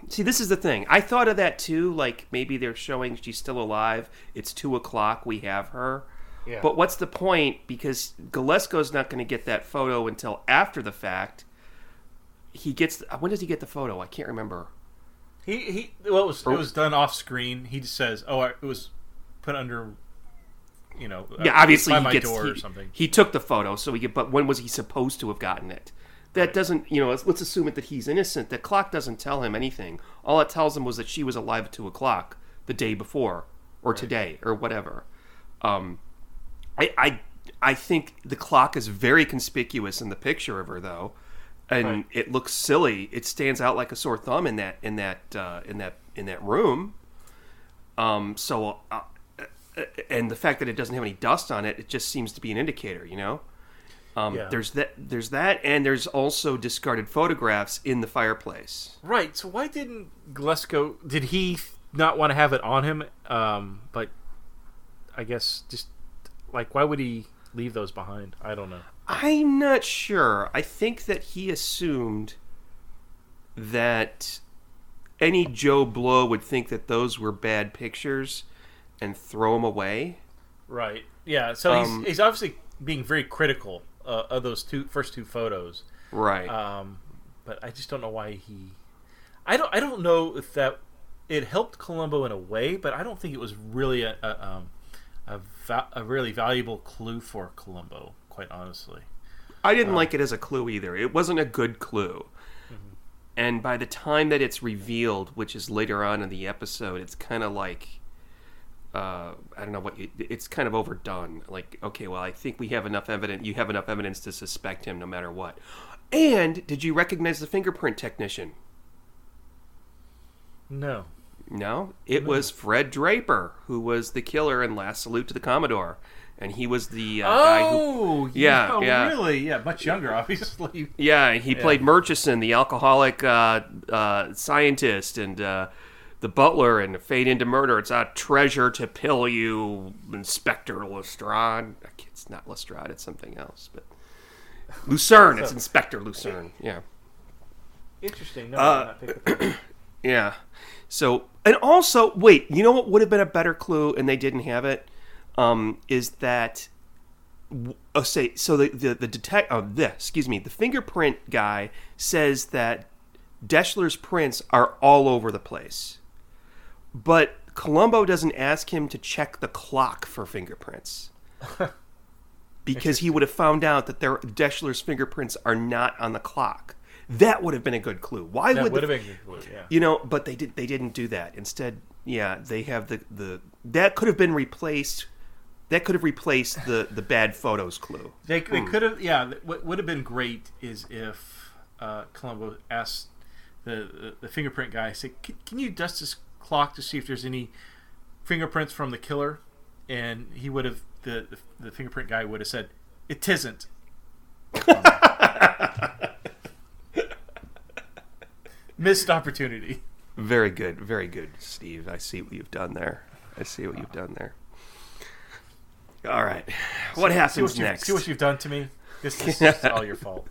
See, this is the thing. I thought of that too, like maybe they're showing she's still alive. It's 2:00, we have her. Yeah. But what's the point? Because Galesko's not going to get that photo until after the fact. When does he get the photo? I can't remember. It was done off screen. He just says, "Oh, it was put under Yeah, obviously by he my gets door or something. he took the photo, so but when was he supposed to have gotten it? That doesn't, let's assume that he's innocent. The clock doesn't tell him anything. All it tells him was that she was alive at 2:00 the day before, or today, or whatever. I think the clock is very conspicuous in the picture of her, though, and it looks silly. It stands out like a sore thumb in that room. And the fact that it doesn't have any dust on it, it just seems to be an indicator, There's that, and there's also discarded photographs in the fireplace. Right. So why didn't Galesko? Did he not want to have it on him? But I guess just why would he leave those behind? I don't know. I'm not sure. I think that he assumed that any Joe Blow would think that those were bad pictures and throw them away. Right. Yeah. So he's obviously being very critical of those first two photos. Right. But I just don't know why he. I don't know if that it helped Columbo in a way, but I don't think it was really a really valuable clue for Columbo. Quite honestly, I didn't like it as a clue either. It wasn't a good clue. Mm-hmm. And by the time that it's revealed, which is later on in the episode, it's kind of like. I don't know it's kind of overdone. Like, okay, well, I think we have enough evidence. You have enough evidence to suspect him no matter what. And did you recognize the fingerprint technician? No. No? It was Fred Draper, who was the killer in Last Salute to the Commodore. And he was the guy who... Yeah, really? Yeah, much younger, obviously. Yeah, he played Murchison, the alcoholic scientist, and... the butler and Fade into Murder. It's a treasure to pill you, Inspector Lestrade. It's not Lestrade, it's something else. But Lucerne, it's Inspector Lucerne. Yeah. Interesting. No, I'm not picking yeah. So, and also, wait, you know what would have been a better clue, and they didn't have it, is that, the fingerprint guy says that Deschler's prints are all over the place. But Columbo doesn't ask him to check the clock for fingerprints. Because he would have found out that Deschler's fingerprints are not on the clock. That would have been a good clue. Why that would have been a good clue, yeah. But they didn't do that. Instead, they have the that could have been replaced. That could have replaced the bad photos clue. They could have, yeah. What would have been great is if Columbo asked the fingerprint guy, say, "Can you dust this clock to see if there's any fingerprints from the killer?" And he would have the fingerprint guy would have said, "It isn't." Missed opportunity. Very good, Steve. I see what you've done there. All right, what happens next? See what you've done to me. This is all your fault.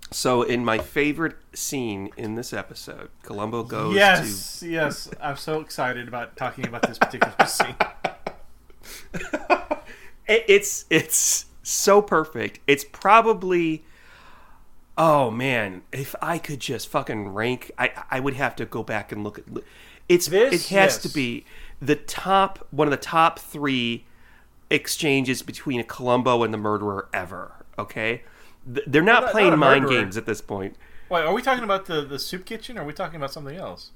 So in my favorite scene in this episode, Columbo goes to... Yes. I'm so excited about talking about this particular scene. It's so perfect. It's probably... Oh, man. If I could just fucking rank... I would have to go back and look at... It has to be one of the top 3 exchanges between a Columbo and the murderer ever, okay? They're not playing mind games at this point. Wait, are we talking about the soup kitchen, or are we talking about something else?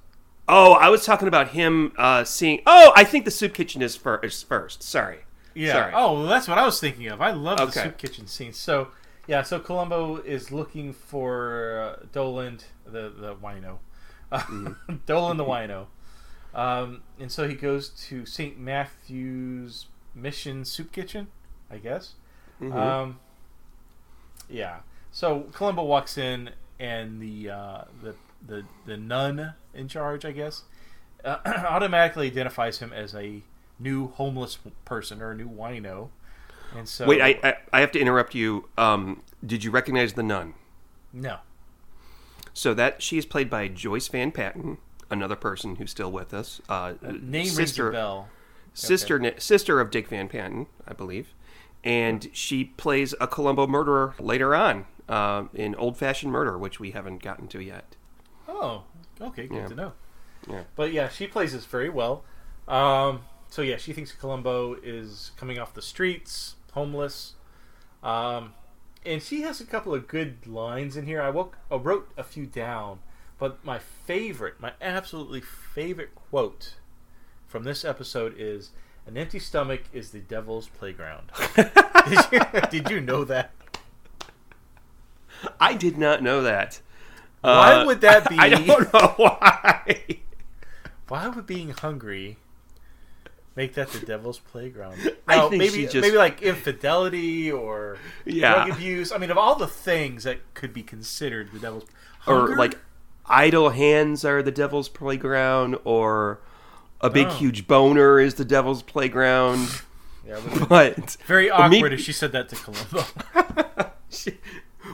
Oh, I was talking about him seeing... Oh, I think the soup kitchen is first. Sorry. Yeah. Sorry. Oh, that's what I was thinking of. I love the soup kitchen scene. So Columbo is looking for Doland, the wino. Doland the wino. And so he goes to St. Matthew's Mission Soup Kitchen, I guess. Mm-hmm. Yeah. So Columbo walks in, and the nun in charge, I guess, automatically identifies him as a new homeless person or a new wino. And so, wait, I have to interrupt you. Did you recognize the nun? No. So she is played by Joyce Van Patten, another person who's still with us. Name rings a bell. Sister of Dick Van Patten, I believe. And she plays a Columbo murderer later on in Old Fashioned Murder, which we haven't gotten to yet. Oh, okay, good to know. Yeah. But yeah, she plays this very well. So yeah, she thinks Columbo is coming off the streets, homeless. And she has a couple of good lines in here. I wrote a few down, but my absolutely favorite quote from this episode is, "An empty stomach is the devil's playground." Did you know that? I did not know that. Why would that be? I don't know why. Why would being hungry make that the devil's playground? I Now, think maybe like infidelity or drug abuse. I mean, of all the things that could be considered the devil's hunger? Or like idle hands are the devil's playground, or a big huge boner is the devil's playground. Yeah, but very awkward if she said that to Columbo.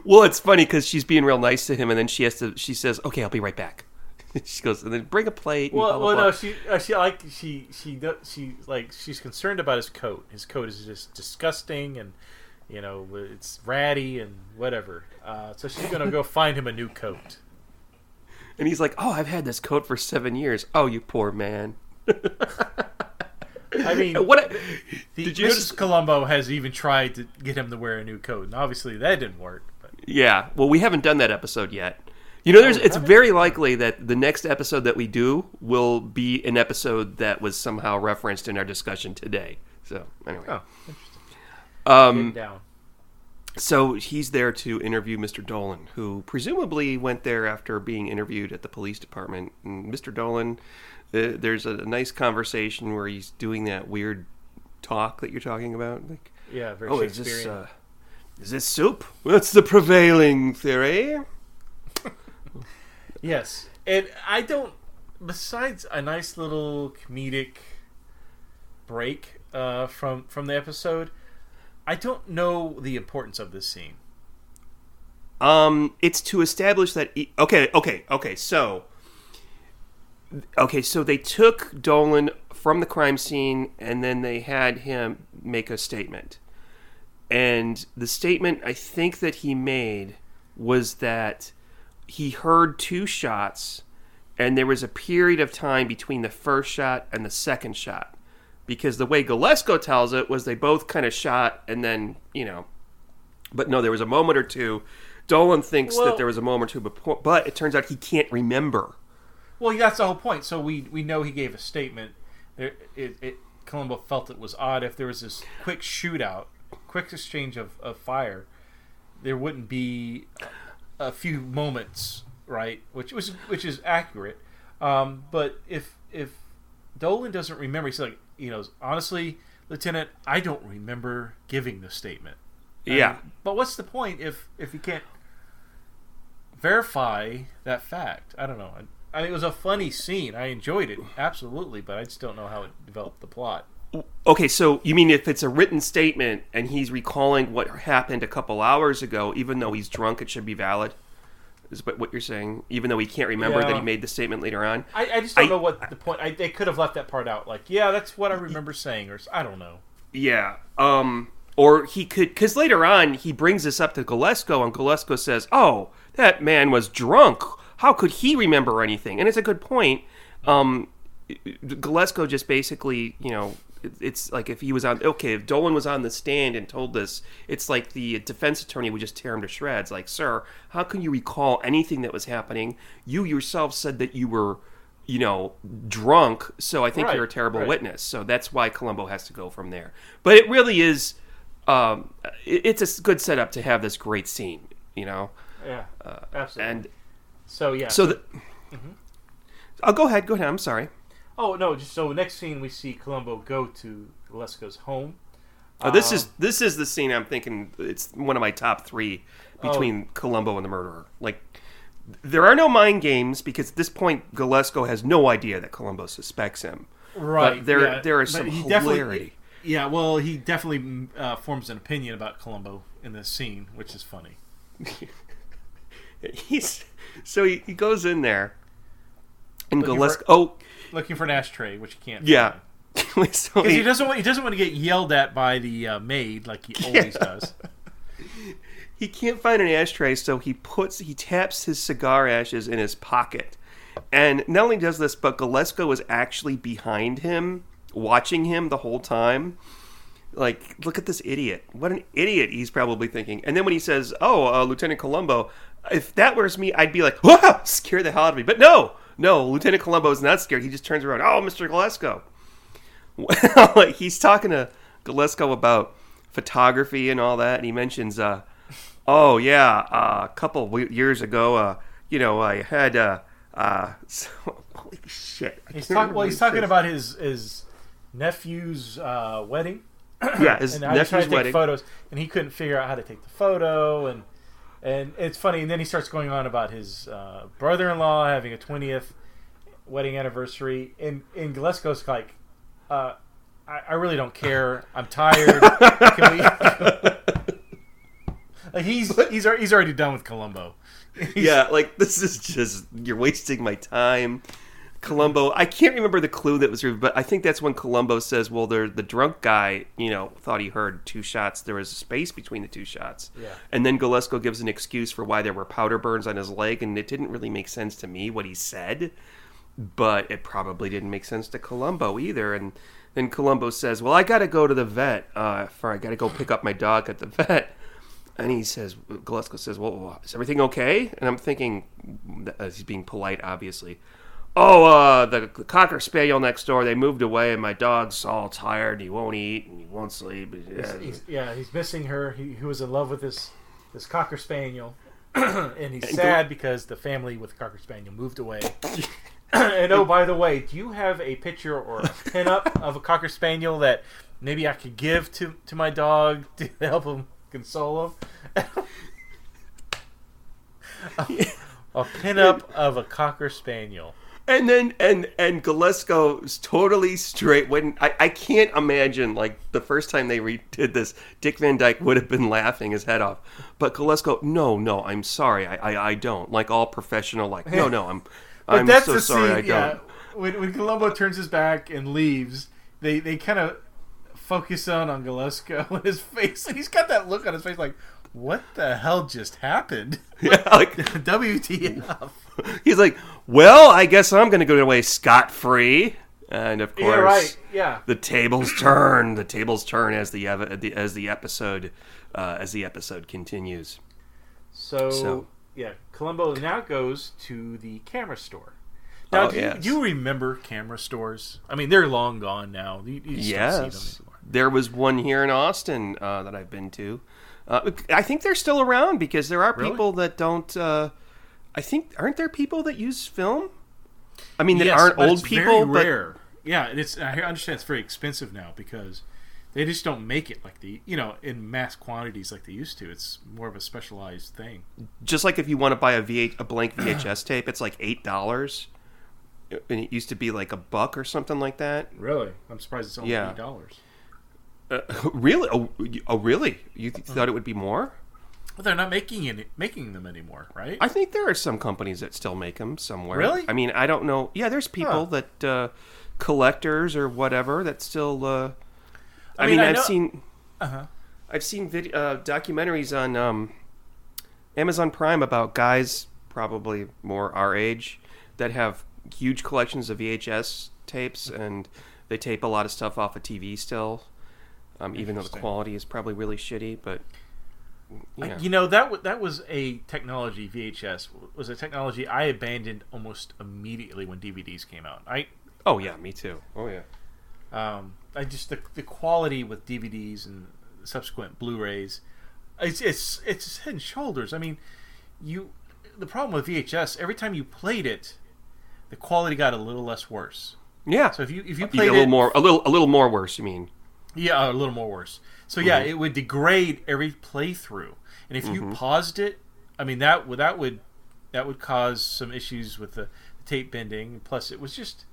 Well, it's funny because she's being real nice to him, and then she says, "Okay, I'll be right back." She goes, and then bring a plate. And blah, blah, blah. No, she's concerned about his coat. His coat is just disgusting, and it's ratty and whatever. So she's gonna go find him a new coat. And he's like, "Oh, I've had this coat for 7 years. Oh, you poor man." I mean, did you Mrs. Columbo has even tried to get him to wear a new coat, and obviously that didn't work. But. Yeah, well, we haven't done that episode yet. It's very likely that the next episode that we do will be an episode that was somehow referenced in our discussion today. So, anyway. Oh, interesting. Down. So he's there to interview Mr. Dolan, who presumably went there after being interviewed at the police department. And Mr. Dolan, there's a nice conversation where he's doing that weird talk that you're talking about. Like, yeah, very Shakespearean. Is this soup? What's the prevailing theory? Yes, and I don't. Besides a nice little comedic break from the episode, I don't know the importance of this scene. It's to establish that. So they took Dolan from the crime scene, and then they had him make a statement. And the statement I think that he made was that he heard 2 shots, and there was a period of time between the first shot and the second shot. Because the way Galesko tells it was they both kind of shot, and then, But no, there was a moment or two. Dolan thinks that there was a moment or two, but it turns out he can't remember. Well, that's the whole point. So we know he gave a statement. Columbo felt it was odd if there was this quick shootout, quick exchange of fire, there wouldn't be a few moments, right? Which is accurate. But if Dolan doesn't remember, he's like, honestly, Lieutenant, I don't remember giving the statement. Yeah. But what's the point if you can't verify that fact? I don't know. I mean, it was a funny scene. I enjoyed it, absolutely, but I just don't know how it developed the plot. Okay, so you mean if it's a written statement and he's recalling what happened a couple hours ago, even though he's drunk, it should be valid? Is what you're saying? Even though he can't remember that he made the statement later on? I just don't know what the point... they could have left that part out. Like, yeah, that's what I remember saying, or I don't know. Yeah. Or he could... Because later on, he brings this up to Galesko, and Galesko says, "Oh, that man was drunk. How could he remember anything?" And it's a good point. Galesko just basically, it's like if he was if Dolan was on the stand and told this, it's like the defense attorney would just tear him to shreds. Like, "Sir, how can you recall anything that was happening? You yourself said that you were, drunk, so I think you're a terrible witness." So that's why Columbo has to go from there. But it really is, it's a good setup to have this great scene, Yeah, absolutely. And so, yeah. Oh, go ahead, I'm sorry. Oh, no, so next scene we see Columbo go to Galesko's home. Oh, this is the scene I'm thinking it's one of my top 3 between Columbo and the murderer. Like, there are no mind games because at this point Galesko has no idea that Columbo suspects him. Right. But there is some hilarity. Yeah, well, he definitely forms an opinion about Columbo in this scene, which is funny. He goes in there, and Galesko looking for an ashtray, which he can't. Yeah, because he doesn't want to get yelled at by the maid like he always does. He can't find an ashtray, so he taps his cigar ashes in his pocket, And not only does this, but Galesko is actually behind him, watching him the whole time. Like, look at this idiot. What an idiot he's probably thinking. And then when he says, Lieutenant Columbo, if that was me, I'd be like, whoa, scare the hell out of me. But no, Lieutenant Columbo is not scared. He just turns around, oh, Mr. Galesko. Well, he's talking to Galesko about photography and all that, and he mentions, a couple years ago, I had, holy shit. He's talking about his nephew's wedding. Yeah, his and I was trying nephew's to take wedding. photos, and he couldn't figure out how to take the photo, and it's funny. And then he starts going on about his brother-in-law having a 20th wedding anniversary, and Galesko's like, I really don't care. I'm tired. Can we? Like he's already done with Columbo. This is just, you're wasting my time. Columbo, I can't remember the clue that was revealed, but I think that's when Columbo says, well, the drunk guy, thought he heard 2 shots. There was a space between the 2 shots. Yeah. And then Galesko gives an excuse for why there were powder burns on his leg, and it didn't really make sense to me what he said, but it probably didn't make sense to Columbo either. And then Columbo says, well, I got to go to the vet, I got to go pick up my dog at the vet. And Galesko says, well, is everything okay? And I'm thinking, he's being polite, obviously. The Cocker Spaniel next door, they moved away, and my dog's all tired, and he won't eat, and he won't sleep. He's missing her. He was in love with this Cocker Spaniel, and he's sad because the family with the Cocker Spaniel moved away. And by the way, do you have a picture or a pin-up of a Cocker Spaniel that maybe I could give to my dog to help him console him? A pin-up of a Cocker Spaniel. And then and Galesko's totally straight. When I can't imagine, like, the first time they redid this, Dick Van Dyke would have been laughing his head off. But Galesko, no, I'm sorry, I don't. Like all professional, like, no, I'm so sorry, I don't. Yeah, when Columbo turns his back and leaves, they kind of focus on Galesko and his face, and he's got that look on his face like, what the hell just happened? Yeah, like WTF. He's like, well, I guess I'm going to go away scot-free. And of course, yeah, right. Yeah. The tables turn. The tables turn as the episode continues. So yeah, Columbo now goes to the camera store. Now, do you remember camera stores? I mean, they're long gone now. You just don't see them anymore. There was one here in Austin that I've been to. I think they're still around because there are people that don't. Aren't there people that use film? I mean, that aren't old people. Very rare. Yeah, I understand it's very expensive now because they just don't make it like in mass quantities like they used to. It's more of a specialized thing. Just like if you want to buy a blank VHS tape, it's like $8, and it used to be like $1 or something like that. Really, I'm surprised it's only $8. Really? Oh, really? You thought it would be more? Well, they're not making them anymore, right? I think there are some companies that still make them somewhere. Really? I mean, I don't know. Yeah, there's people that collectors or whatever that still. I've seen documentaries on Amazon Prime about guys probably more our age that have huge collections of VHS tapes, and they tape a lot of stuff off of TV still. Even though the quality is probably really shitty, but yeah. That was a technology. VHS was a technology I abandoned almost immediately when DVDs came out. Oh yeah, me too. Oh yeah. I just the quality with DVDs and subsequent Blu-rays, it's head and shoulders. I mean, the problem with VHS, every time you played it, the quality got a little less worse. Yeah. So if you played a little more worse, you mean? Yeah, a little more worse. So yeah, it would degrade every playthrough, and if you paused it, I mean that would cause some issues with the tape bending. Plus, it was just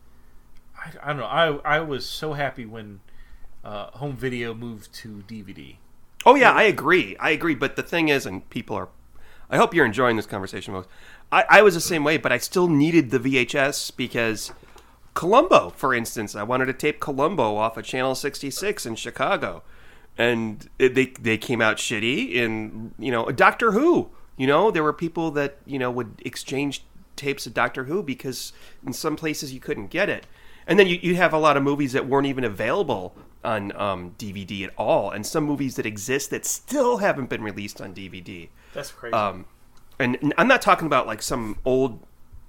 I don't know. I was so happy when home video moved to DVD. Oh yeah, I agree. But the thing is, and people are, I hope you're enjoying this conversation, folks. I was the same way, but I still needed the VHS because Columbo, for instance, I wanted to tape Columbo off of Channel 66 in Chicago, and they came out shitty. And Doctor Who, there were people that would exchange tapes of Doctor Who because in some places you couldn't get it. And then you have a lot of movies that weren't even available on DVD at all, and some movies that exist that still haven't been released on DVD. That's crazy. And I'm not talking about like some old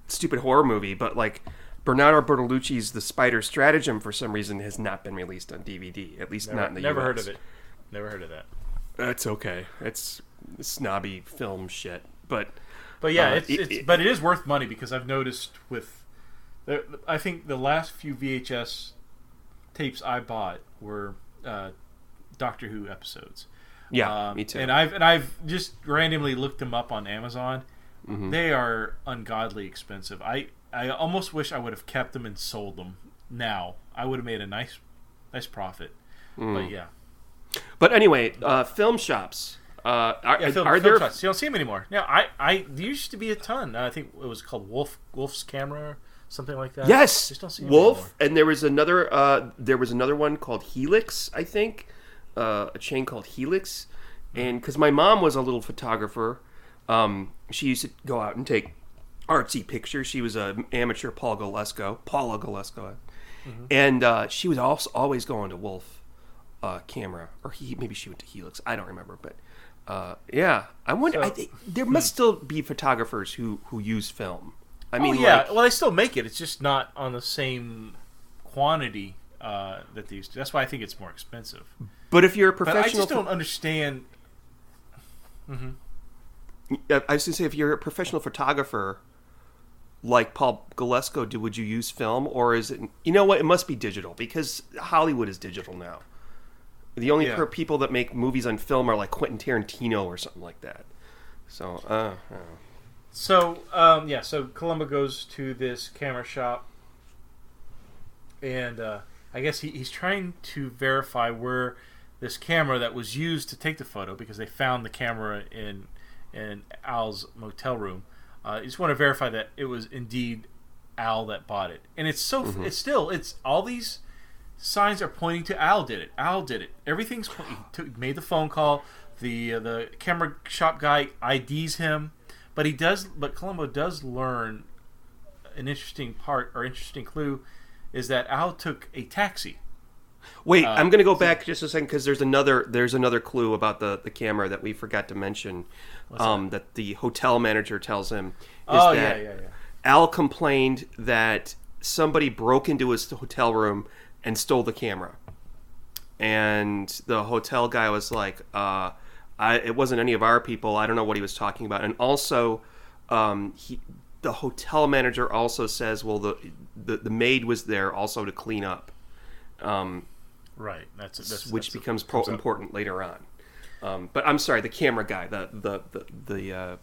stupid horror movie, but like Bernardo Bertolucci's The Spider Stratagem for some reason has not been released on DVD, at least not in the Never US. heard of it. Never heard of that. That's okay. It's snobby film shit, but yeah, but it is worth money because I've noticed I think the last few VHS tapes I bought were Doctor Who episodes. Yeah, me too. And I've just randomly looked them up on Amazon. Mm-hmm. They are ungodly expensive. I almost wish I would have kept them and sold them now. I would have made a nice profit. But yeah. But anyway, film shops. Are film there? shops. You don't see them anymore. Now, there used to be a ton. I think it was called Wolf's Camera, something like that. Yes, just don't see them Wolf, anymore. and there was another one called Helix, I think, a chain called Helix, and because my mom was a little photographer, she used to go out and take artsy pictures. She was an amateur Paula Galesko, and she was also always going to Wolf camera, or maybe she went to Helix. I don't remember, but yeah, I wonder. I think there must still be photographers who use film. I mean, well, they still make it. It's just not on the same quantity that they used to. That's why I think it's more expensive. But if you're a professional, I just don't understand. I was going to say, if you're a professional photographer like Paul Galesko, would you use film, or is it? You know what? It must be digital because Hollywood is digital now. The only people that make movies on film are like Quentin Tarantino or something like that. So, So Columbo goes to this camera shop, and I guess he's trying to verify where this camera that was used to take the photo, because they found the camera in Al's motel room. You just want to verify that it was indeed Al that bought it, and it's all these signs are pointing to Al did it. Al did it. Everything's made the phone call. The camera shop guy IDs him. But Columbo does learn an interesting clue is that Al took a taxi. Wait, I'm going to go back just a second because there's another clue about the camera that we forgot to mention. That the hotel manager tells him is Al complained that somebody broke into his hotel room and stole the camera, and the hotel guy was like, it wasn't any of our people. I don't know what he was talking about. And also, the hotel manager also says, well, the maid was there also to clean up. Right. Which becomes important later on. But I'm sorry, the camera guy, the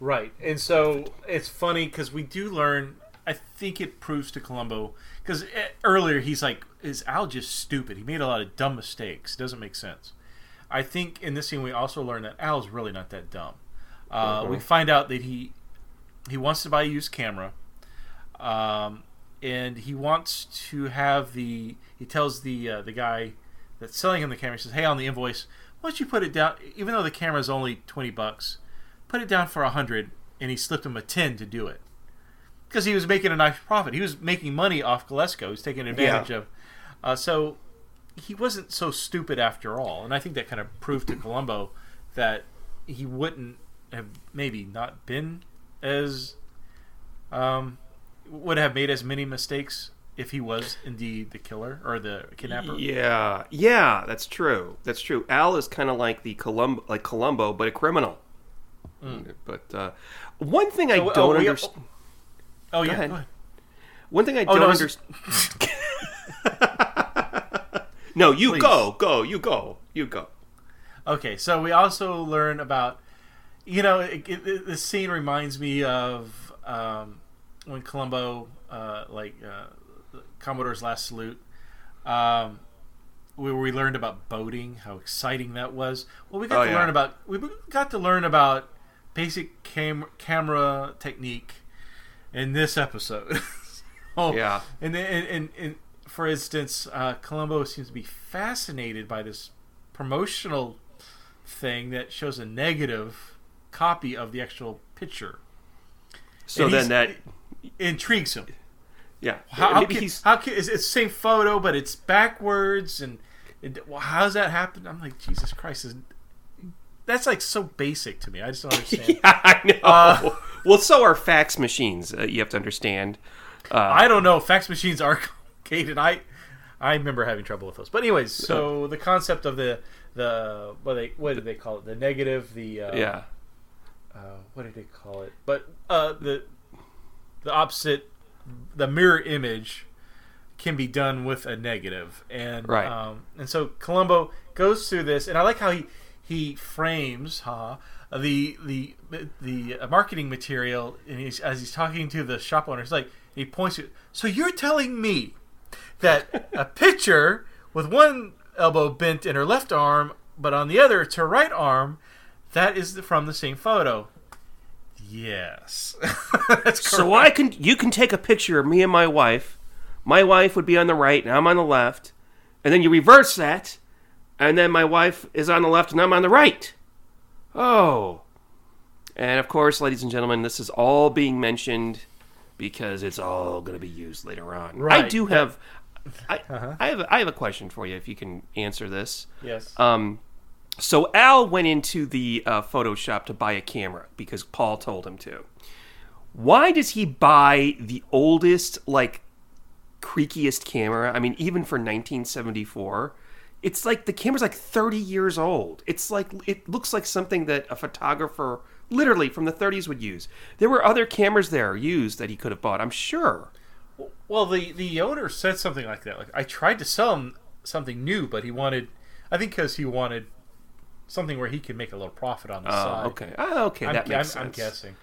right. And so it's funny because we do learn. I think it proves to Columbo because earlier he's like, "Is Al just stupid? He made a lot of dumb mistakes. It doesn't make sense." I think in this scene we also learn that Al's really not that dumb. We find out that he wants to buy a used camera, and he wants to have he tells the guy that's selling him the camera, he says, "Hey, on the invoice, why don't you put it down? Even though the camera is only $20, put it down for $100." And he slipped him a 10 to do it because he was making a nice profit. He was making money off Galesko. He was taking advantage of. So he wasn't so stupid after all, and I think that kind of proved to Columbo that he wouldn't have maybe not been as would have made as many mistakes if he was indeed the killer or the kidnapper. Yeah, that's true. Al is kind of like Columbo, but a criminal. But one thing I don't understand. Go ahead. ahead. One thing I don't understand. No, you Please. go. Okay, so we also learn about, this scene reminds me of when Columbo, Commodore's Last Salute, where we learned about boating, how exciting that was. Well, we got to learn about basic camera technique in this episode. Yeah. And for instance, Columbo seems to be fascinated by this promotional thing that shows a negative copy of the actual picture. So then that intrigues him. Yeah. Maybe it's the same photo, but it's backwards, and how does that happen? I'm like, Jesus Christ, that's like so basic to me. I just don't understand. Yeah, I know. Well, so are fax machines. You have to understand. I don't know. Fax machines are complicated. I remember having trouble with those. But anyways, so the concept of the what did they call it? The negative. What did they call it? But the opposite. The mirror image can be done with a negative, and and so Columbo goes through this, and I like how he frames the marketing material, and as he's talking to the shop owner, he points to. So you're telling me that a picture with one elbow bent in her left arm, but on the other it's her right arm, that is from the same photo. Yes. That's correct. So you can take a picture of me and my wife. My wife would be on the right and I'm on the left. And then you reverse that. And then my wife is on the left and I'm on the right. Oh. And of course, ladies and gentlemen, this is all being mentioned because it's all going to be used later on. Right. I do have I have a question for you if you can answer this. Yes. So Al went into the photo shop to buy a camera because Paul told him to. Why does he buy the oldest, creakiest camera? I mean, even for 1974, it's like the camera's 30 years old. It's it looks like something that a photographer literally from the 30s would use. There were other cameras there used that he could have bought, I'm sure. Well, the owner said something like that. I tried to sell him something new, but he wanted something where he could make a little profit on the side. Okay. Okay, that makes sense. I'm guessing.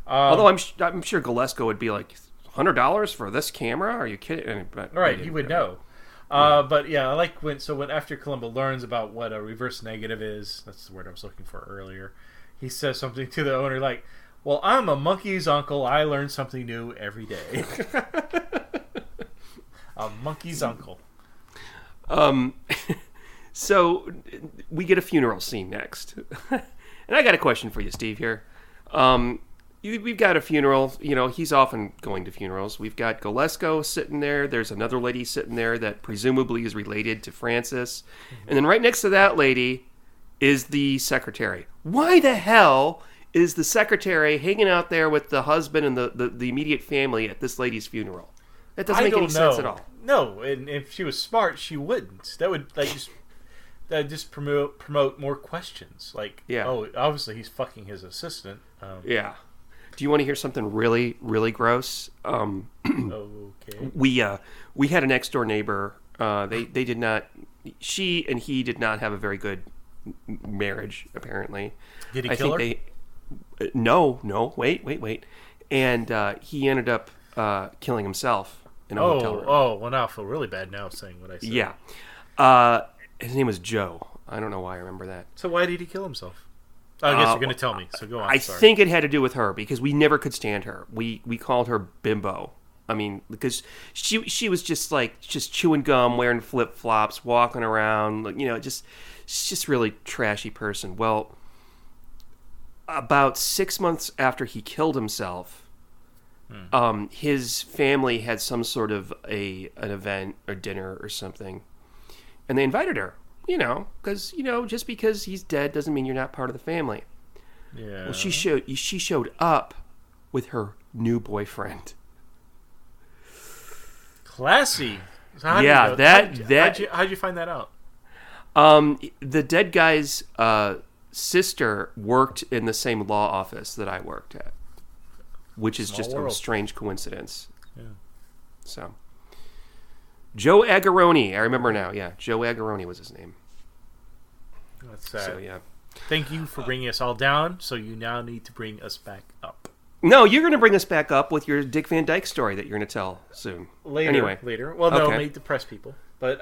Although I'm sure Galesko would be like, $100 for this camera? Are you kidding? But, right, he would know. But yeah, I like when after Columbo learns about what a reverse negative is, that's the word I was looking for earlier, he says something to the owner like, well, I'm a monkey's uncle. I learn something new every day. A monkey's uncle. So we get a funeral scene next. And I got a question for you, Steve, here. We've got a funeral. He's often going to funerals. We've got Galesko sitting there. There's another lady sitting there that presumably is related to Francis. And then right next to that lady is the secretary. Why the hell is the secretary hanging out there with the husband and the immediate family at this lady's funeral? That doesn't make any sense at all. No, and if she was smart, she wouldn't. That would just promote more questions. Obviously he's fucking his assistant. Yeah. Do you want to hear something really, really gross? Okay. We had a next door neighbor. They did not. She and he did not have a very good marriage. Apparently. Did he kill her? No. Wait. And he ended up killing himself in a hotel room. Oh, well, now I feel really bad now saying what I said. Yeah. His name was Joe. I don't know why I remember that. So why did he kill himself? I guess you're going to tell me, so go on. I think it had to do with her, because we never could stand her. We called her Bimbo. I mean, because she was just chewing gum, wearing flip-flops, walking around, she's just really trashy person. Well, about 6 months after he killed himself, his family had some sort of an event or dinner or something. And they invited her, because, just because he's dead doesn't mean you're not part of the family. Yeah. Well, she showed up with her new boyfriend. Classy. So how'd you find that out? The dead guy's sister worked in the same law office that I worked at, which is just a strange coincidence. Yeah. So... Joe Agarone. I remember now. Yeah, Joe Agarone was his name. That's sad. So, yeah. Thank you for bringing us all down, so you now need to bring us back up. No, you're going to bring us back up with your Dick Van Dyke story that you're going to tell soon. Later. Well, no, may depress people. But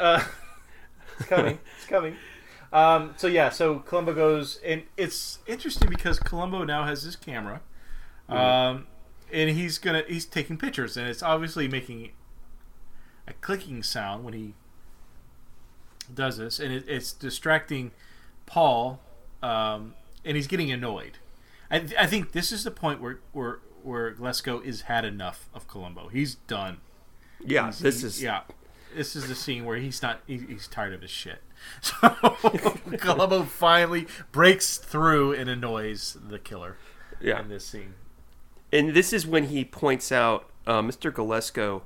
it's coming. It's coming. So Columbo goes, and it's interesting because Columbo now has this camera, and he's taking pictures, and it's obviously making a clicking sound when he does this, and it's distracting Paul, and he's getting annoyed. I think this is the point where Galesko is had enough of Columbo. He's done. Yeah, this is the scene where he's tired of his shit. So Columbo finally breaks through and annoys the killer. Yeah. In this scene, and this is when he points out, Mr. Galesko,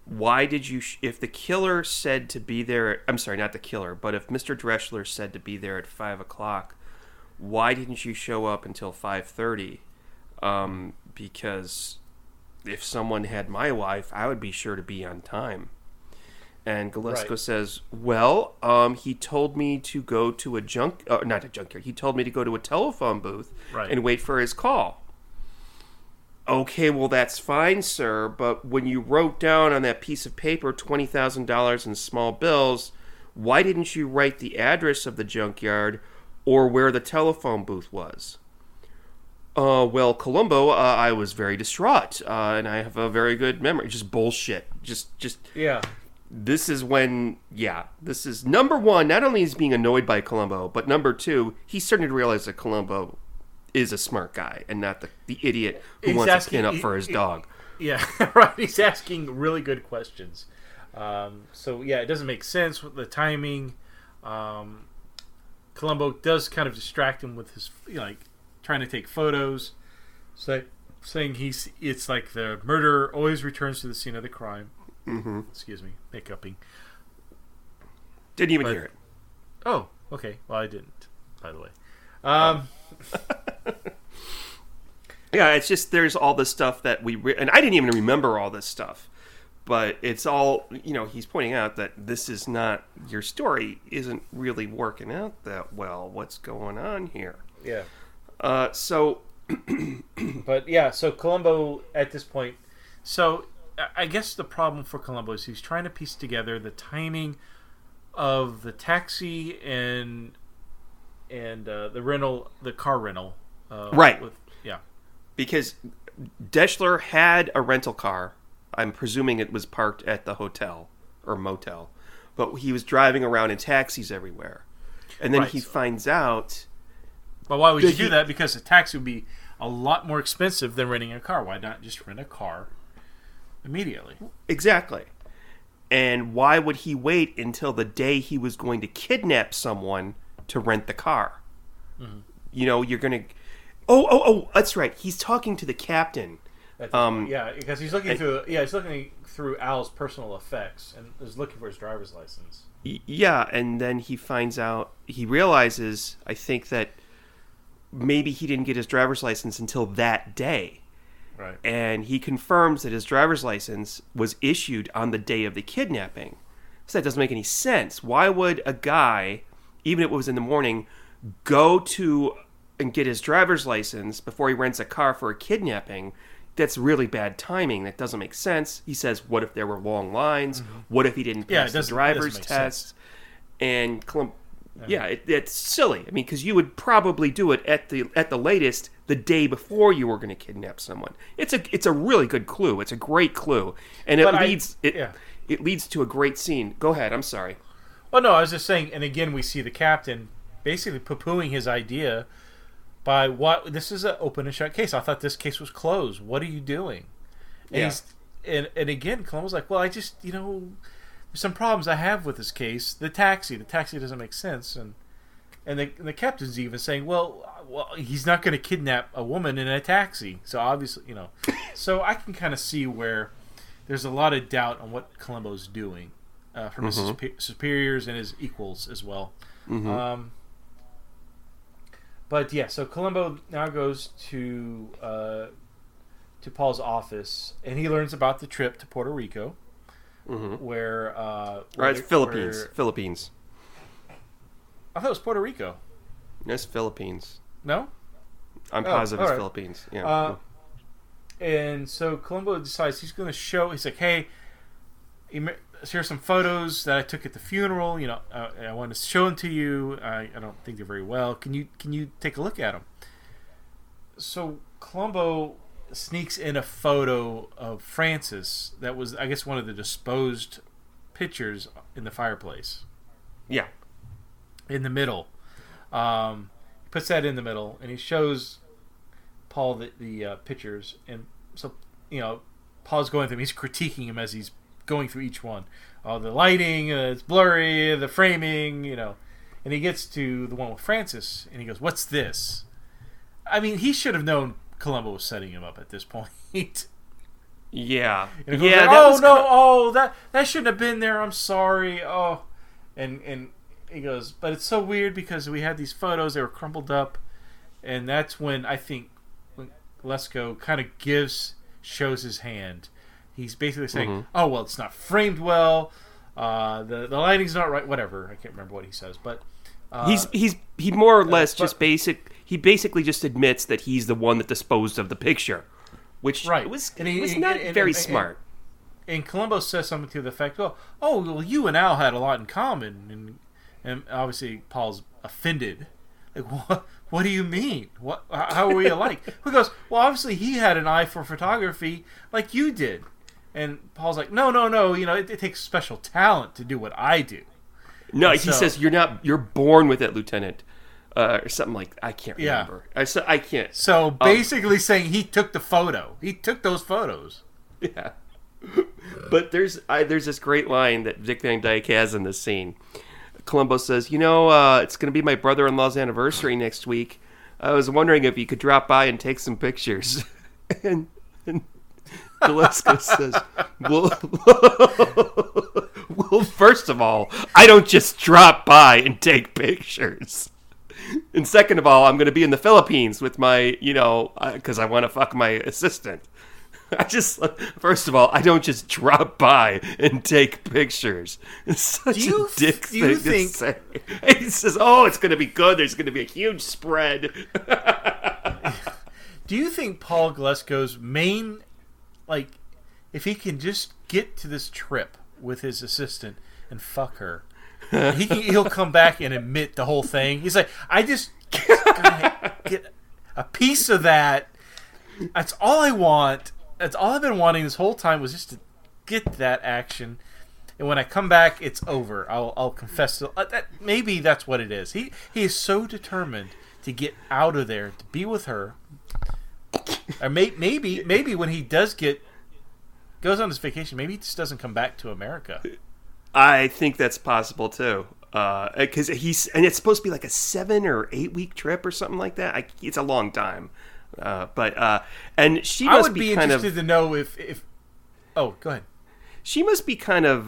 why did you? If the killer said to be there, I'm sorry, not the killer, but if Mr. Dreschler said to be there at 5:00, why didn't you show up until 5:30? Because if someone had my wife, I would be sure to be on time. And Galesko says, well, he told me to go to a not a junkyard. He told me to go to a telephone booth and wait for his call. Okay, well, that's fine, sir, but when you wrote down on that piece of paper $20,000 in small bills, why didn't you write the address of the junkyard or where the telephone booth was? Well, Columbo, I was very distraught, and I have a very good memory. Just bullshit. Just yeah. This is when, this is number one. Not only is he being annoyed by Columbo, but number two, he's starting to realize that Columbo is a smart guy and not the idiot who wants to pin up for his dog. Yeah, right. He's asking really good questions. So it doesn't make sense with the timing. Columbo does kind of distract him with his trying to take photos, saying it's like the murderer always returns to the scene of the crime. Mm-hmm. Excuse me, hiccuping. Didn't even hear it. Oh, okay. Well, I didn't, by the way. Yeah, it's just there's all this stuff that and I didn't even remember all this stuff, but it's all, he's pointing out that this is not, your story isn't really working out that well. What's going on here? Yeah. So Columbo at this point, I guess the problem for Columbo is he's trying to piece together the timing of the taxi and the car rental. Right. Because Dreschler had a rental car. I'm presuming it was parked at the hotel or motel, but he was driving around in taxis everywhere, and then he finds out. But why would you do that? Because a taxi would be a lot more expensive than renting a car. Why not just rent a car immediately? Exactly. And why would he wait until the day he was going to kidnap someone to rent the car? Mm-hmm. You're going to... Oh, that's right. He's talking to the captain. Because he's looking through Al's personal effects and is looking for his driver's license. Yeah, and then he realizes, I think, that maybe he didn't get his driver's license until that day. Right. And he confirms that his driver's license was issued on the day of the kidnapping. So that doesn't make any sense. Why would a guy, even if it was in the morning, go to and get his driver's license before he rents a car for a kidnapping? That's really bad timing. That doesn't make sense. He says, what if there were long lines? Mm-hmm. What if he didn't pass the driver's test? And it's silly. I mean, because you would probably do it at the latest the day before you were going to kidnap someone. It's a really good clue. It's a great clue, and it leads to a great scene. Go ahead. I'm sorry. Well, no, I was just saying. And again, we see the captain basically poo-pooing his idea by what this is an open and shut case. I thought this case was closed. What are you doing? And and again, Columbo's like, well, I just there's some problems I have with this case. The taxi doesn't make sense, and the captain's even saying, well, he's not going to kidnap a woman in a taxi. So obviously, so I can kind of see where there's a lot of doubt on what Columbo's doing from his superiors and his equals as well. Mm-hmm. So Columbo now goes to Paul's office, and he learns about the trip to Puerto Rico. Mm-hmm. Where it's Philippines. I thought it was Puerto Rico. It's Philippines. No? I'm positive it's Philippines. Yeah. And so Columbo decides he's going to show. He's like, "Hey, here's some photos that I took at the funeral. I want to show them to you. I don't think they're very well. Can you take a look at them?" So Columbo sneaks in a photo of Francis that was, I guess, one of the disposed pictures in the fireplace. Yeah. In the middle. Puts that in the middle, and he shows Paul the pictures, and so Paul's going through them. He's critiquing him as he's going through each one. Oh, the lighting, it's blurry, the framing, and he gets to the one with Francis, and he goes, "What's this?" I mean, he should have known Columbo was setting him up at this point. Yeah. That shouldn't have been there. I'm sorry. Oh, and he goes, but it's so weird because we had these photos. They were crumpled up, and that's when I think Galesko kind of shows his hand. He's basically saying, "Oh well, it's not framed well. The lighting's not right. Whatever. I can't remember what he says, but he more or less He basically just admits that he's the one that disposed of the picture, which was not very smart. And Columbo says something to the effect, well, you and Al had a lot in common, and obviously Paul's offended. Like, what do you mean? How are we alike? He goes, well, obviously he had an eye for photography like you did. And Paul's like, no, it takes special talent to do what I do. No, he says you're born with it, Lieutenant. Or something like I can't remember. I can't. So basically saying he took the photo. He took those photos. Yeah. But there's this great line that Dick Van Dyke has in this scene. Columbo says, it's going to be my brother-in-law's anniversary next week. I was wondering if you could drop by and take some pictures. and Galesko says, well, first of all, I don't just drop by and take pictures. And second of all, I'm going to be in the Philippines with my, because I want to fuck my assistant. First of all, I don't just drop by and take pictures. It's such a dick thing to say. He says, it's going to be good. There's going to be a huge spread. Do you think Paul Galesko's main, if he can just get to this trip with his assistant and fuck her, he'll come back and admit the whole thing. He's like, I just gotta get a piece of that. That's all I want. That's all I've been wanting this whole time, was just to get that action. And when I come back, it's over. I'll confess to that. Maybe that's what it is. He is so determined to get out of there, to be with her. Or maybe when he goes on his vacation, maybe he just doesn't come back to America. I think that's possible too, because and it's supposed to be like a 7 or 8 week trip or something like that. It's a long time, and she must I would be interested to know if. Oh, go ahead. She must be kind of.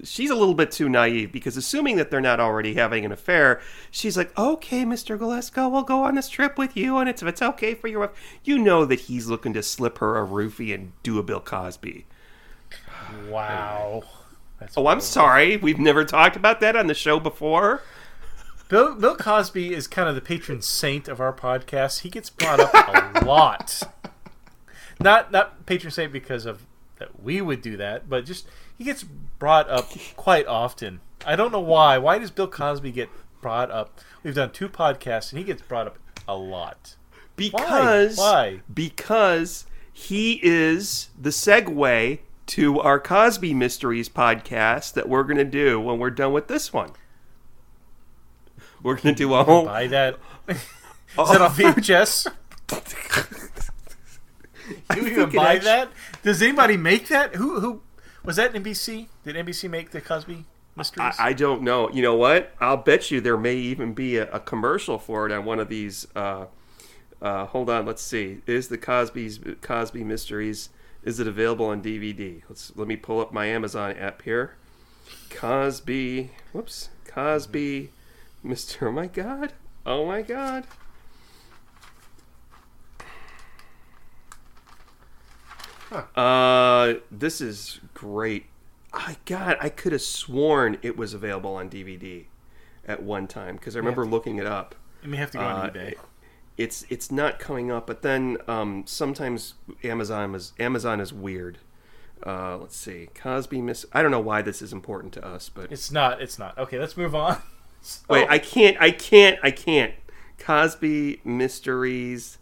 She's a little bit too naive, because assuming that they're not already having an affair, she's like, "Okay, Mr. Galesko, we'll go on this trip with you, and if it's okay for your wife." You know that he's looking to slip her a roofie and do a Bill Cosby. Wow. I'm sorry. We've never talked about that on the show before. Bill Cosby is kind of the patron saint of our podcast. He gets brought up a lot. Not patron saint because of that we would do that, but just he gets brought up quite often. I don't know why. Why does Bill Cosby get brought up? We've done 2 podcasts, and he gets brought up a lot. Why? Because he is the segue to our Cosby Mysteries podcast that we're going to do when we're done with this one. We're going to do a whole... Buy that. Is that on VHS? You even buy that? Does anybody make that? Who was that? NBC? Did NBC make the Cosby Mysteries? I don't know. You know what? I'll bet you there may even be a commercial for it on one of these. Hold on, let's see. Is the Cosby Mysteries? Is it available on DVD? Let me pull up my Amazon app here. Cosby, Mr. Oh my God. Huh. This is great. I could have sworn it was available on DVD at one time, because I remember looking it up. You may have to go on eBay. It's not coming up, but then sometimes Amazon is weird. Let's see, Cosby I don't know why this is important to us, but it's not. Okay, let's move on. Wait, I can't. Cosby Mysteries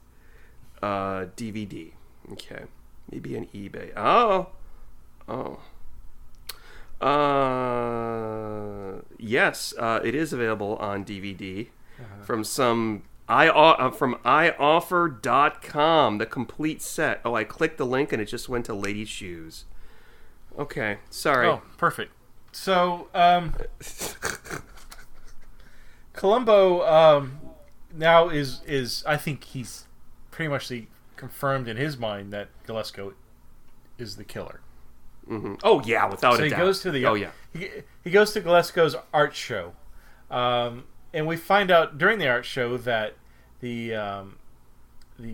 DVD. Okay, maybe on eBay. Yes, it is available on DVD from some From ioffer.com, the complete set. Oh, I clicked the link and it just went to ladies' shoes. Okay, sorry. Oh, perfect. So, Columbo now is I think he's pretty much confirmed in his mind that Galesko is the killer. Mm-hmm. Oh yeah, without a doubt. So he goes to the he goes to Galesko's art show, and we find out during the art show that the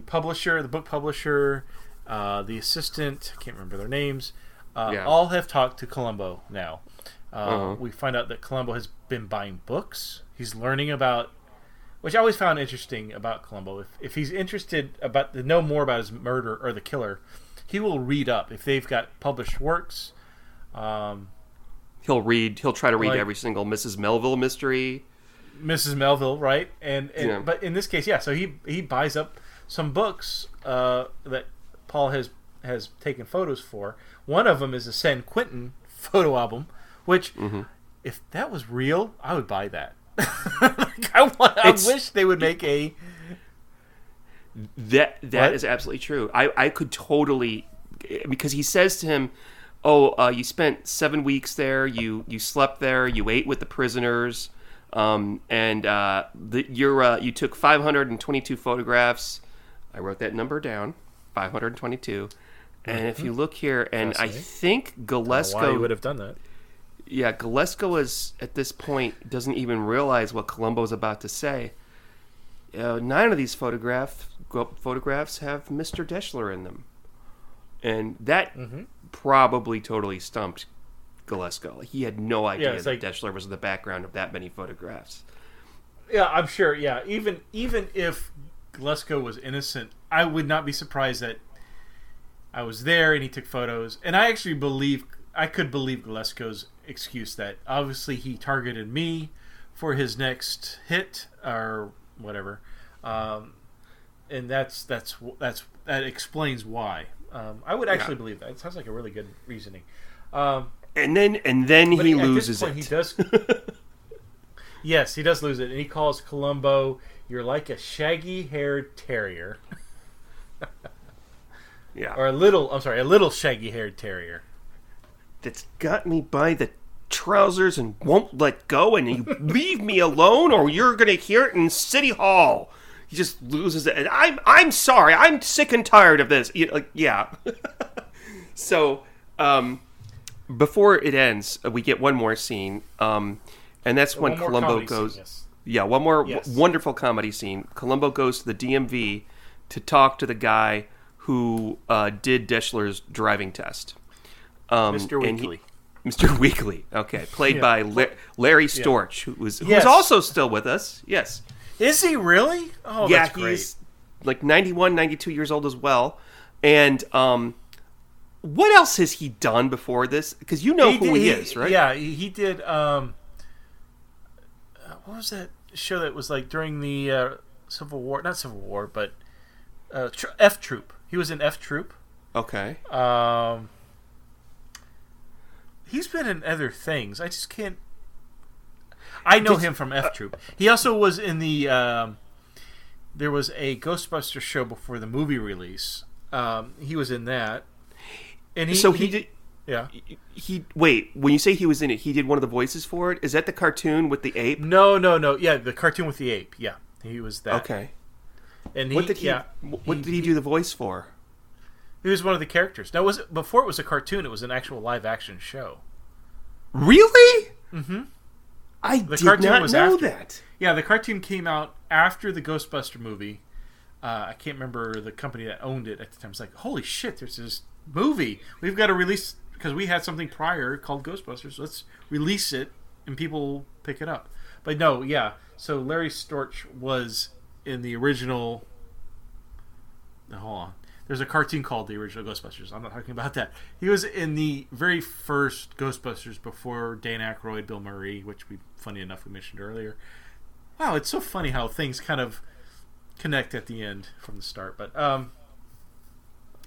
publisher, the book publisher, the assistant, I can't remember their names, all have talked to Columbo now. We find out that Columbo has been buying books. He's learning about, which I always found interesting about Columbo. If he's interested to know more about his murder or the killer, he will read up. If they've got published works, he'll try to read every single Mrs. Melville mystery. Mrs. Melville, right? And but in this case, so he buys up some books that Paul has taken photos for. One of them is a San Quentin photo album, which if that was real, I would buy that. I wish they would make a. That is absolutely true. I could totally, because he says to him, "Oh, you spent 7 weeks there. You slept there. You ate with the prisoners, and you took 522 photographs." I wrote that number down, 522. And if you look here, and I think Galesko, why he would have done that? Yeah, Galesko is at this point doesn't even realize what Columbo's about to say. 9 of these photographs have Mr. Deschler in them, and that probably totally stumped Galesko. He had no idea that Deschler was in the background of that many photographs. Yeah, I'm sure. Yeah, even if Galesko was innocent, I would not be surprised that I was there and he took photos. And I actually could believe Galesko's excuse that obviously he targeted me for his next hit or whatever, and that explains why. I would actually believe that. It sounds like a really good reasoning. And then he loses point, it. He does. Yes, he does lose it, and he calls Columbo, "You're like a shaggy-haired terrier." Yeah, or a little shaggy-haired terrier. That's got me by the trousers and won't let go, and you leave me alone, or you're gonna hear it in City Hall. He just loses it, and I'm sorry. I'm sick and tired of this. So, before it ends, we get one more scene, and that's when Columbo goes. Scene, yes. Yeah, one more wonderful comedy scene. Columbo goes to the DMV to talk to the guy who did Deschler's driving test. Mr. Weekly. Mr. Weekly, okay, played by Larry Storch, who's also still with us. Yes, is he really? Oh, yeah, that's great. He's like 91, 92 years old as well. And what else has he done before this? Because who he is, right? Yeah, he did. What was that show that was like during the Civil War? Not Civil War, but F Troop. He was in F Troop. Okay. He's been in other things. I just can't. I know him from F Troop. He also was in the. There was a Ghostbusters show before the movie release. He was in that, and he did. Yeah. Wait. When you say he was in it, he did one of the voices for it. Is that the cartoon with the ape? No. Yeah, the cartoon with the ape. Yeah, he was that. Okay. And what did he do the voice for? He was one of the characters. Now, before it was a cartoon, it was an actual live-action show. Really? Mm-hmm. I did not know that. Yeah, the cartoon came out after the Ghostbuster movie. I can't remember the company that owned it at the time. It's like, holy shit, there's this movie. We've got to release, because we had something prior called Ghostbusters. Let's release it, and people pick it up. But no, yeah. So Larry Storch was in the original... Hold on. There's a cartoon called The Original Ghostbusters. I'm not talking about that. He was in the very first Ghostbusters before Dan Aykroyd, Bill Murray, which funny enough, we mentioned earlier. Wow, it's so funny how things kind of connect at the end from the start. But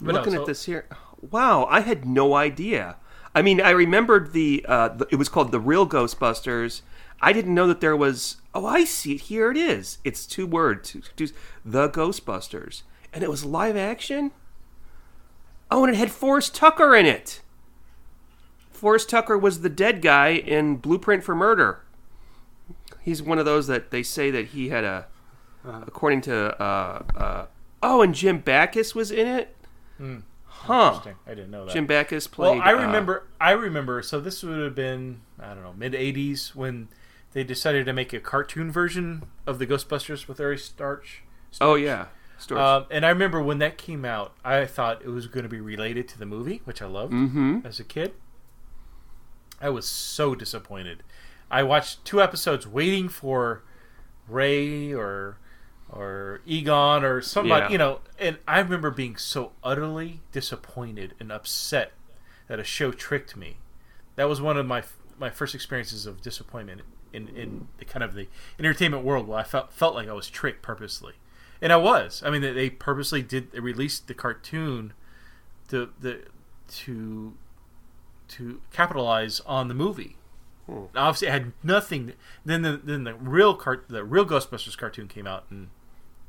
looking at this here, wow, I had no idea. I mean, I remembered it was called The Real Ghostbusters. I didn't know that there was... Oh, I see it. Here it is. It's 2 words. The Ghostbusters. And it was live action? Oh, and it had Forrest Tucker in it. Forrest Tucker was the dead guy in Blueprint for Murder. He's one of those that they say that he had according to... and Jim Backus was in it? Huh. Interesting. I didn't know that. Jim Backus played... Well, I remember, so this would have been, I don't know, mid-'80s when they decided to make a cartoon version of the Ghostbusters with Larry Storch. Oh, yeah. Storch. And I remember when that came out, I thought it was going to be related to the movie, which I loved as a kid. I was so disappointed. I watched 2 episodes waiting for Ray or Egon or somebody, and I remember being so utterly disappointed and upset that a show tricked me. That was one of my first experiences of disappointment in the kind of the entertainment world where I felt like I was tricked purposely. And I was. I mean, they purposely they released the cartoon to capitalize on the movie. Obviously, it had nothing. Then the real Ghostbusters cartoon came out, and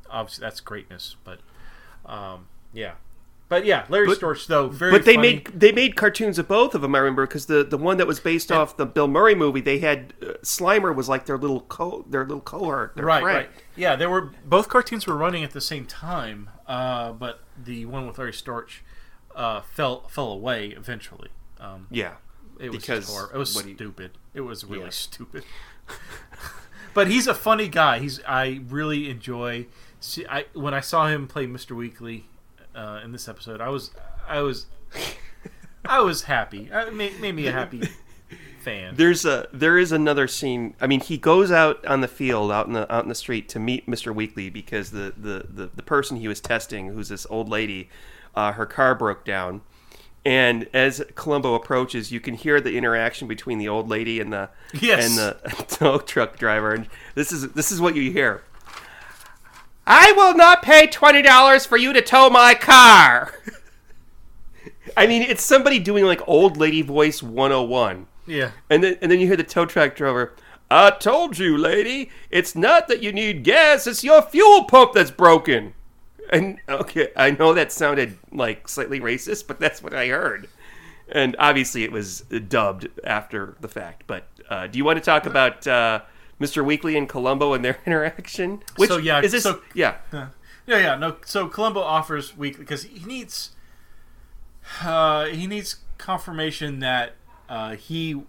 obviously that's greatness. But Larry Storch though very. But funny. they made cartoons of both of them. I remember because the one that was based off the Bill Murray movie, they had Slimer was like their little cohort, their friend. Right. Yeah, both cartoons were running at the same time, but the one with Larry Storch fell away eventually. It was because horrible. It was stupid. It was really stupid. But he's a funny guy. I really enjoy. When I saw him play Mr. Weekly in this episode, I was happy. It made me a happy fan. There is another scene. I mean, he goes out on the field, out in the street to meet Mr. Weekly because the person he was testing, who's this old lady, her car broke down. And as Columbo approaches, you can hear the interaction between the old lady and the tow truck driver. And this is what you hear. I will not pay $20 for you to tow my car. I mean, it's somebody doing like old lady voice 101. Yeah. And then you hear the tow truck driver. I told you, lady, it's not that you need gas, it's your fuel pump that's broken. And okay, I know that sounded like slightly racist, but that's what I heard. And obviously it was dubbed after the fact. But do you want to talk about Mr. Weekly and Columbo and their interaction? So Columbo offers Weekly because he needs confirmation that he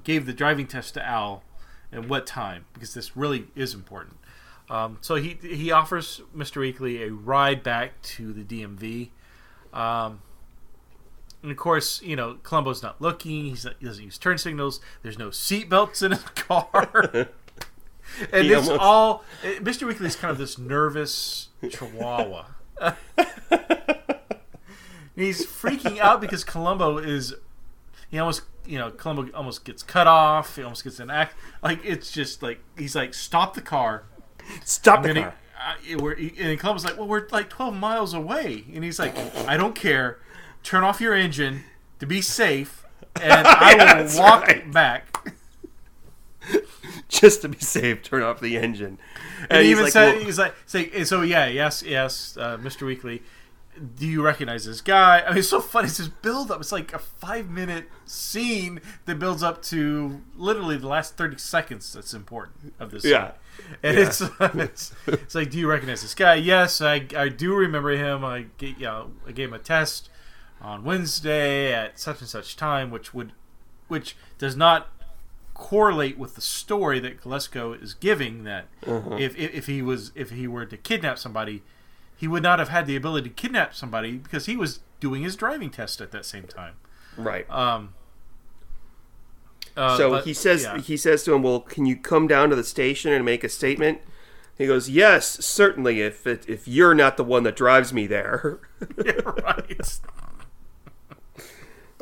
gave the driving test to Al at what time, because this really is important. So he offers Mr. Weekly a ride back to the DMV. And of course, Columbo's not looking. He doesn't use turn signals. There's no seat belts in his car. And Mr. Weekly's kind of this nervous chihuahua. He's freaking out because Columbo almost gets cut off. He almost gets an act. Like, it's just like, he's like, stop the car. Stop the car. And Columbo's like, well, we're like 12 miles away. And he's like, I don't care. Turn off your engine to be safe, and I will walk back. Just to be safe, turn off the engine. And he even said, Mr. Weekly, do you recognize this guy? I mean, it's so funny. It's this build-up. It's like a 5-minute scene that builds up to literally the last 30 seconds that's important of this scene. And it's like, do you recognize this guy? Yes, I do remember him. I gave him a test on Wednesday at such and such time, which does not correlate with the story that Galesko is giving. That if he were to kidnap somebody, he would not have had the ability to kidnap somebody because he was doing his driving test at that same time. Right. He says to him, well, can you come down to the station and make a statement? He goes, yes, certainly, if you're not the one that drives me there. Yeah, right.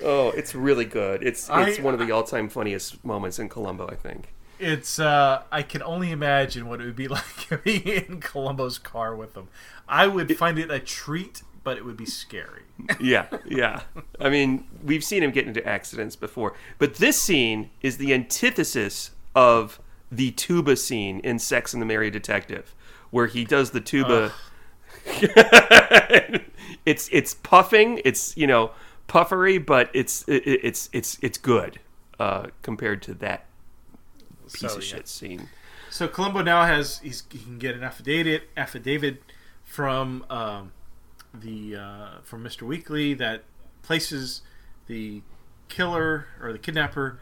Oh, it's really good. It's one of the all-time funniest moments in Columbo, I think. It's I can only imagine what it would be like being in Columbo's car with him. I would find it a treat but it would be scary. Yeah. I mean, we've seen him get into accidents before. But this scene is the antithesis of the tuba scene in Sex and the Married Detective, where he does the tuba. It's puffing, it's puffery, but it's good compared to that piece of shit scene. So Columbo now he can get an affidavit from Mr. Weekly that places the killer or the kidnapper,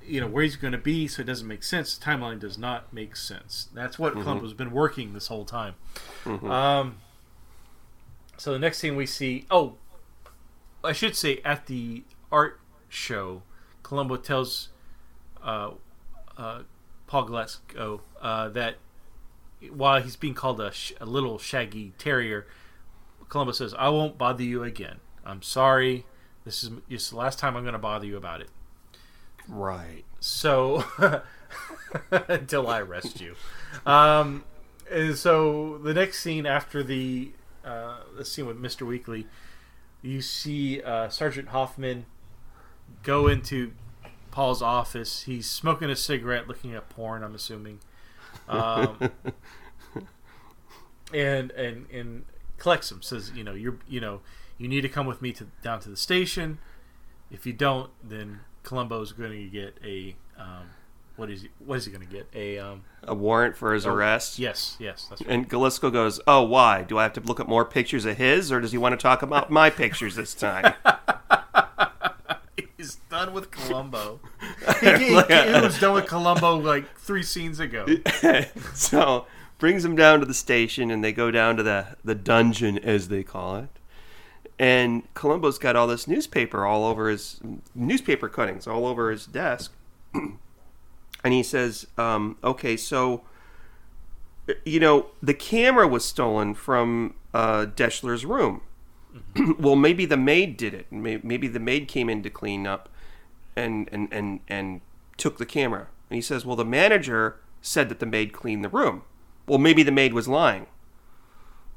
where he's going to be, so it doesn't make sense. The timeline does not make sense. That's what Columbo's been working this whole time. So the next thing we see, I should say at the art show, Columbo tells Paul Galesko that while he's being called a little shaggy terrier, Columbo says, "I won't bother you again. I'm sorry. This is the last time I'm going to bother you about it." Right. So, until I arrest you. And so the next scene after the scene with Mr. Weekly, you see Sergeant Hoffman go into Paul's office. He's smoking a cigarette, looking at porn, I'm assuming. And collects him, says, you need to come with me down to the station. If you don't, then Columbo's going to get a what is he going to get? A warrant for his arrest? Yes, that's right. And Galesko goes, "Oh, why? Do I have to look at more pictures of his, or does he want to talk about my pictures this time?" He's done with Columbo. He was done with Columbo like 3 scenes ago. So brings him down to the station, and they go down to the dungeon, as they call it. And Columbo's got all this newspaper cuttings all over his desk. And he says, okay, so, the camera was stolen from Deschler's room. Well, maybe the maid did it. Maybe the maid came in to clean up and took the camera. And he says, well, the manager said that the maid cleaned the room. Well, maybe the maid was lying.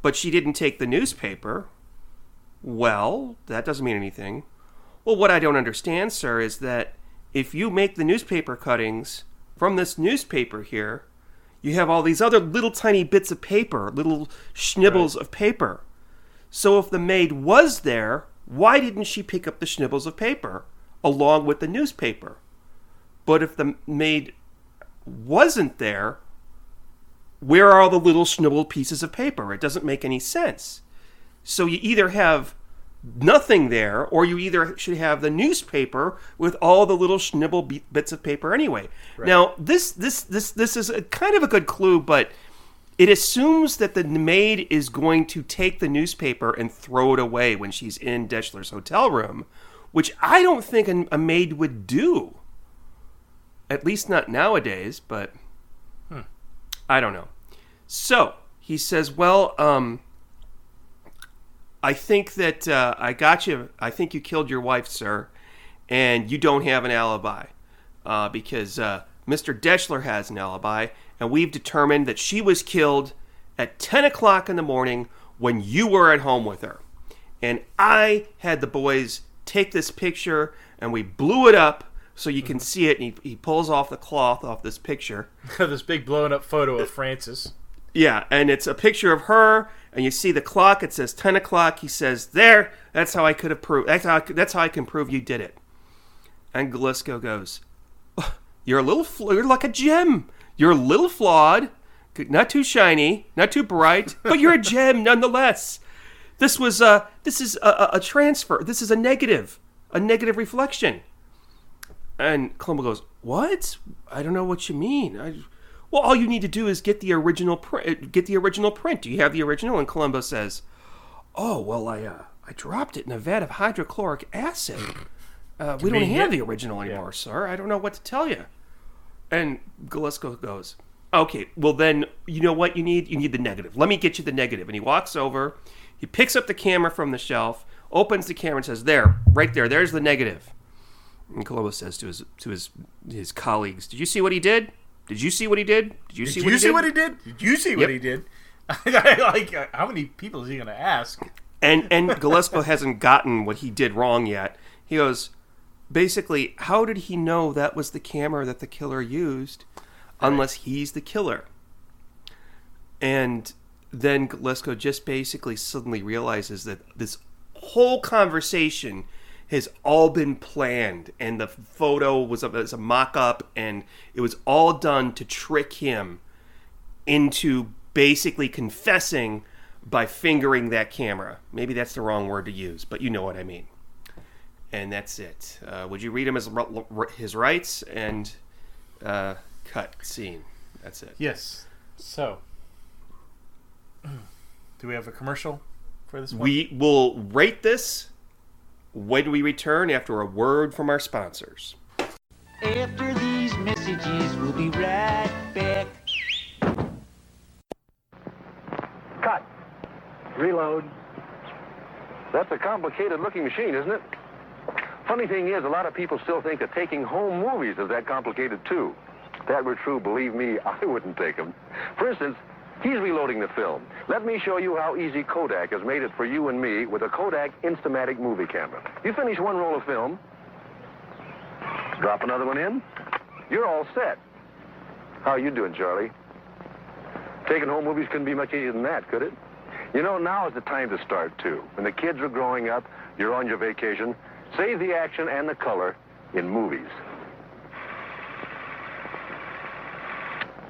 But she didn't take the newspaper. Well, that doesn't mean anything. Well, what I don't understand, sir, is that if you make the newspaper cuttings from this newspaper here, you have all these other little tiny bits of paper, little schnibbles of paper. So if the maid was there, why didn't she pick up the schnibbles of paper along with the newspaper? But if the maid wasn't there, where are all the little schnibbled pieces of paper? It doesn't make any sense. So you either have nothing there, or you either should have the newspaper with all the little schnibble bits of paper anyway. Right. Now, this is a kind of a good clue, but it assumes that the maid is going to take the newspaper and throw it away when she's in Deschler's hotel room, which I don't think a maid would do. At least not nowadays, but I don't know. So he says, well, I think that I got you. I think you killed your wife, sir, and you don't have an alibi because Mr. Deschler has an alibi, and we've determined that she was killed at 10 o'clock in the morning when you were at home with her. And I had the boys take this picture, and we blew it up so you can see it, and he pulls off the cloth off this picture. This big blown up photo of Frances. Yeah, and it's a picture of her, and you see the clock. It says 10 o'clock. He says, there, that's how I could have proved. That's how I can prove you did it. And Galesko goes, you're like a gem. You're a little flawed, not too shiny, not too bright, but you're a gem nonetheless. This is a transfer. This is a negative reflection. And Columbo goes, what? I don't know what you mean. Well, all you need to do is get the original print. Do you have the original? And Columbo says, oh, well, I dropped it in a vat of hydrochloric acid. We don't have the original anymore, sir. I don't know what to tell you. And Galesko goes, okay, well then, you know what you need? You need the negative. Let me get you the negative. And he walks over, he picks up the camera from the shelf, opens the camera and says, there, right there, there's the negative. And Columbo says to his colleagues, did you see what he did? Did you see what he did? Did you see what he did? Did you see what he did? Like, how many people is he going to ask? And Galesko hasn't gotten what he did wrong yet. He goes, basically, how did he know that was the camera that the killer used unless he's the killer? And then Galesko just basically suddenly realizes that this whole conversation has all been planned, and the photo was a mock-up, and it was all done to trick him into basically confessing by fingering that camera. Maybe that's the wrong word to use, but you know what I mean. And that's it. Would you read him his rights and cut scene? That's it. Yes. So, do we have a commercial for this one? We will rate this when we return after a word from our sponsors. After these messages, we'll be right back. Cut. Reload. That's a complicated-looking machine, isn't it? Funny thing is, a lot of people still think that taking home movies is that complicated, too. If that were true, believe me, I wouldn't take them. For instance, he's reloading the film. Let me show you how easy Kodak has made it for you and me with a Kodak Instamatic movie camera. You finish one roll of film, drop another one in, you're all set. How are you doing, Charlie? Taking home movies couldn't be much easier than that, could it? You know, now is the time to start, too. When the kids are growing up, you're on your vacation, save the action and the color in movies.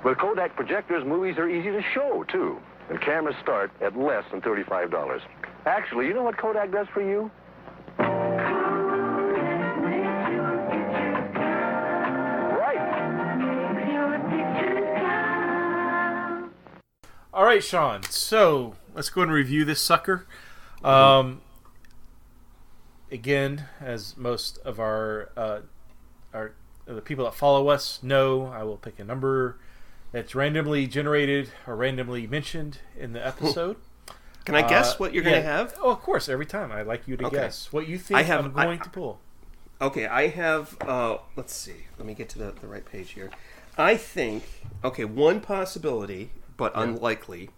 With Kodak projectors, movies are easy to show, too. And cameras start at less than $35. Actually, you know what Kodak does for you? All right, Sean. So let's go and review this sucker. Again, as most of our the people that follow us know, I will pick a number that's randomly generated or randomly mentioned in the episode. Can I guess what you're going to have? Oh, of course. Every time, I'd like you to guess what you think I'm going to pull. Okay, I have. Let's see. Let me get to the right page here. I think. Okay, one possibility, but unlikely,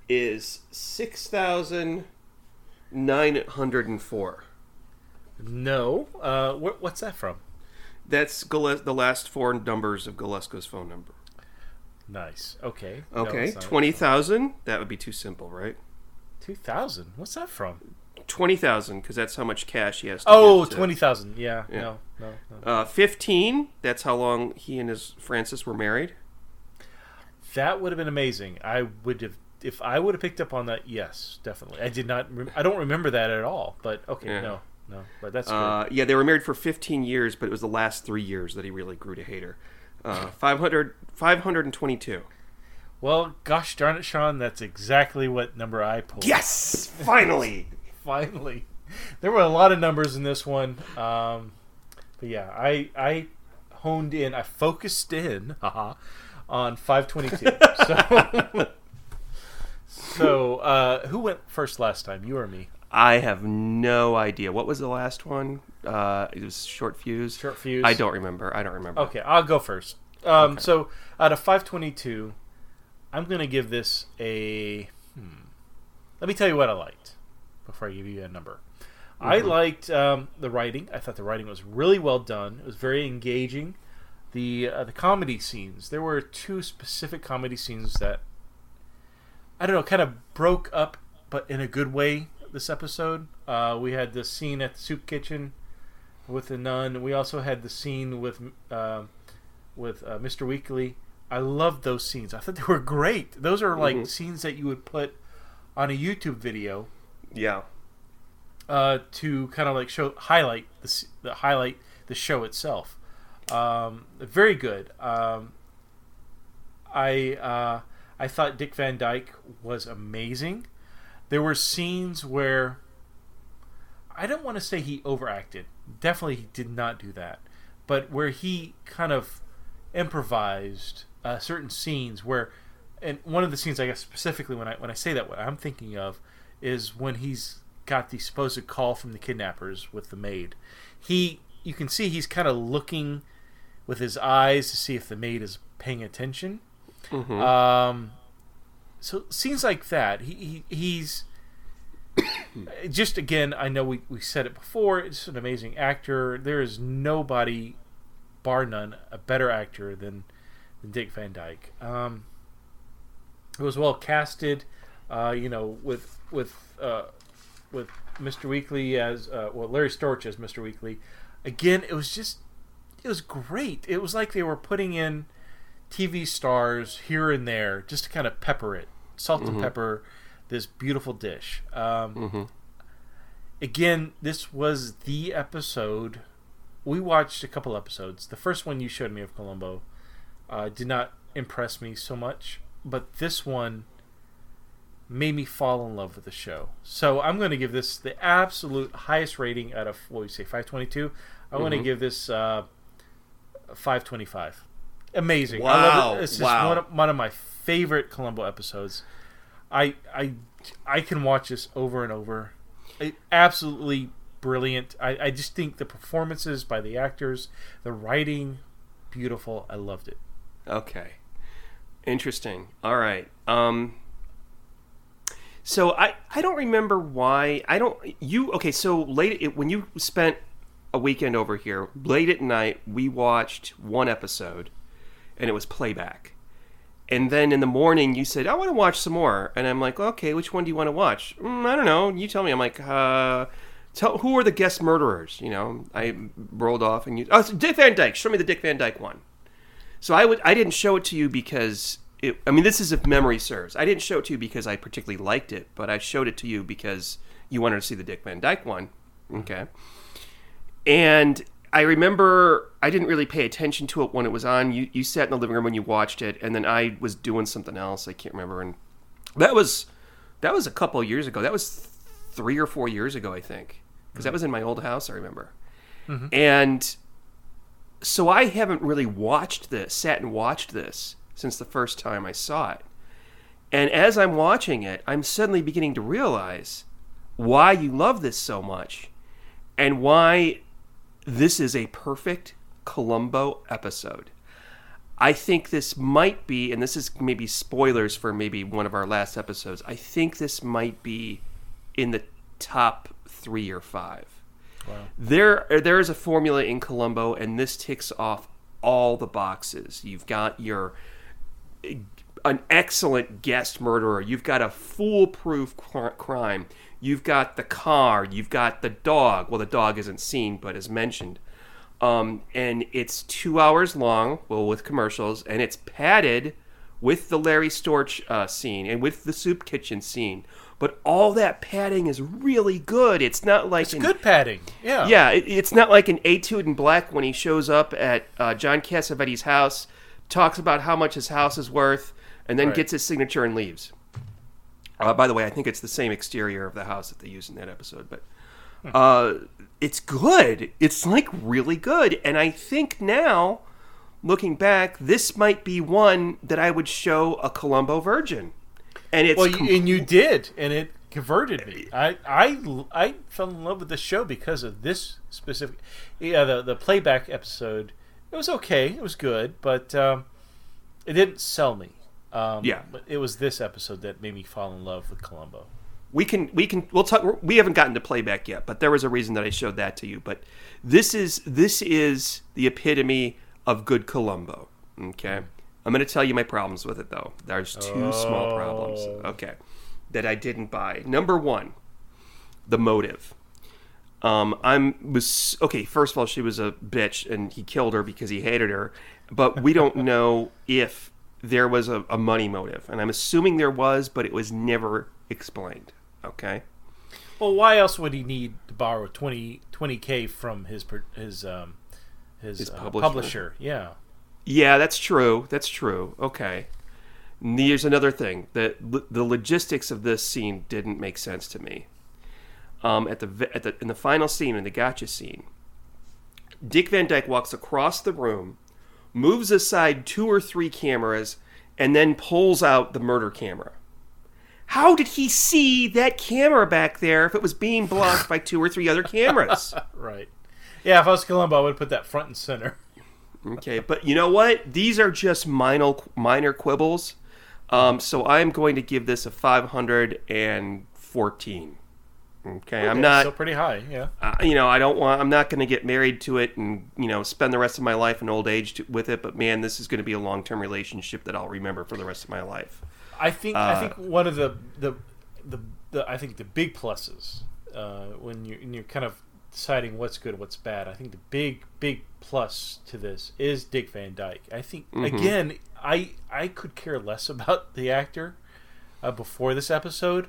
is 6,904. No. What's that from? That's the last four numbers of Galesko's phone number. Nice. Okay. Okay, 20,000. That would be too simple, right? 2,000. What's that from? 20,000, because that's how much cash he has to Oh, give to. 20,000. Yeah. No. 15. That's how long he and his Frances were married. That would have been amazing. I would have, if I would have picked up on that. Yes, definitely. I did not. I don't remember that at all. But okay, Yeah. no. But that's good. Yeah, they were married for 15 years, but it was the last 3 years that he really grew to hate her. 522. Well, gosh darn it, Sean, that's exactly what number I pulled. Yes, finally. Finally. There were a lot of numbers in this one. But yeah, I honed in, I focused in on 522. So who went first last time, you or me? I have no idea. What was the last one? It was Short Fuse. Short Fuse. I don't remember. Okay, I'll go first. Okay. So out of 522, I'm going to give this a... Let me tell you what I liked before I give you a number. Mm-hmm. I liked the writing. I thought the writing was really well done. It was very engaging. The comedy scenes. There were two specific comedy scenes that, I don't know, kind of broke up, but in a good way, this episode. We had the scene at the soup kitchen with the nun. We also had the scene with Mr. Weekly. I loved those scenes. I thought they were great. Those are like scenes that you would put on a YouTube video. Yeah. To kind of like highlight the show itself. Very good. I thought Dick Van Dyke was amazing. There were scenes where I don't want to say he overacted. Definitely he did not do that. But where he kind of improvised certain scenes where, and one of the scenes I guess specifically when I say that, what I'm thinking of is when he's got the supposed call from the kidnappers with the maid. You can see he's kind of looking with his eyes to see if the maid is paying attention. Mm-hmm. so scenes like that, he's just, again, I know we said it before, it's an amazing actor. There is nobody, bar none, a better actor than Dick Van Dyke. It was well casted, with Mr. Weekly as Larry Storch as Mr. Weekly. Again, it was great. It was like they were putting in TV stars here and there just to kind of pepper it, salt and pepper this beautiful dish. Again, this was the episode. We watched a couple episodes. The first one you showed me of Columbo did not impress me so much, but this one made me fall in love with the show. So I'm going to give this the absolute highest rating out of, what do you say, 522? I'm going to give this 525. Amazing. Wow. I love it. It's just one of my favorite Columbo episodes. I can watch this over and over. Absolutely brilliant. I just think the performances by the actors, the writing, beautiful. I loved it. Okay. Interesting. All right. So I don't remember why. So when you spent a weekend over here, late at night, we watched one episode, and it was playback. And then in the morning, you said, I want to watch some more. And I'm like, okay, which one do you want to watch? I don't know. You tell me. I'm like, who are the guest murderers? I rolled off, and so Dick Van Dyke. Show me the Dick Van Dyke one. So I didn't show it to you because this is if memory serves. I didn't show it to you because I particularly liked it, but I showed it to you because you wanted to see the Dick Van Dyke one. Okay. And I remember I didn't really pay attention to it when it was on. You sat in the living room when you watched it, and then I was doing something else. I can't remember. And that was a couple of years ago. That was 3 or 4 years ago, I think, because that was in my old house, I remember. And so I haven't really sat and watched this since the first time I saw it. And as I'm watching it, I'm suddenly beginning to realize why you love this so much and why this is a perfect Columbo episode. I think this might be, and this is maybe spoilers for maybe one of our last episodes, I think this might be in the top 3 or 5. Wow. There is a formula in Columbo, and this ticks off all the boxes. You've got an excellent guest murderer. You've got a foolproof crime. You've got the car. You've got the dog. Well, the dog isn't seen, but is mentioned. And it's 2 hours long, with commercials, and it's padded with the Larry Storch scene and with the soup kitchen scene. But all that padding is really good. It's not like... It's good padding, yeah. Yeah, it's not like an Etude in Black when he shows up at John Cassavetes' house, talks about how much his house is worth, and then gets his signature and leaves. By the way, I think it's the same exterior of the house that they use in that episode. But it's good. It's like really good. And I think now, looking back, this might be one that I would show a Columbo virgin. And it's and you did, and it converted me. I fell in love with the show because of this specific. Yeah, the playback episode. It was okay. It was good, but it didn't sell me. But it was this episode that made me fall in love with Columbo. We'll talk. We haven't gotten to playback yet, but there was a reason that I showed that to you. But this is the epitome of good Columbo. Okay. I'm going to tell you my problems with it, though. There's 2 small problems, okay, that I didn't buy. Number 1, the motive. First of all, she was a bitch, and he killed her because he hated her. But we don't know if there was a money motive, and I'm assuming there was, but it was never explained. Okay. Well, why else would he need to borrow $20K from his publisher? Yeah. Yeah, that's true. Okay. And here's another thing. The logistics of this scene didn't make sense to me. In the final scene, in the gotcha scene, Dick Van Dyke walks across the room, moves aside 2 or 3 cameras, and then pulls out the murder camera. How did he see that camera back there if it was being blocked by 2 or 3 other cameras? Right. Yeah, if I was Columbo, I would put that front and center. Okay, but you know what? These are just minor quibbles. So I'm going to give this a 514. Okay, I'm Still not. pretty high, yeah. I don't want. I'm not going to get married to it and spend the rest of my life in old age with it. But man, this is going to be a long-term relationship that I'll remember for the rest of my life. I think one of the I think the big pluses when you're kind of deciding what's good, what's bad. I think the big plus to this is Dick Van Dyke. I think again, I could care less about the actor before this episode.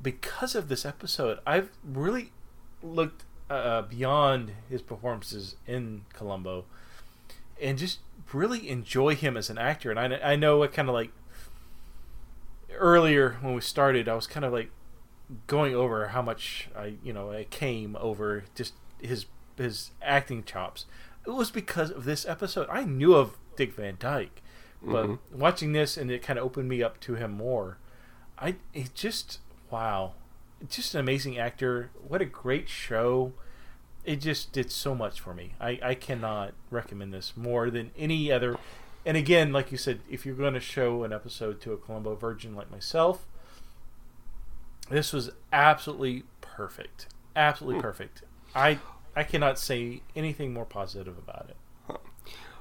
Because of this episode, I've really looked beyond his performances in Columbo and just really enjoy him as an actor. And I know it kind of like earlier when we started, I was kind of like going over how much I came over just his acting chops. It was because of this episode. I knew of Dick Van Dyke, but watching this and it kind of opened me up to him more. Wow. Just an amazing actor. What a great show. It just did so much for me. I cannot recommend this more than any other. And again, like you said, if you're going to show an episode to a Columbo virgin like myself, this was absolutely perfect. Absolutely perfect. I cannot say anything more positive about it.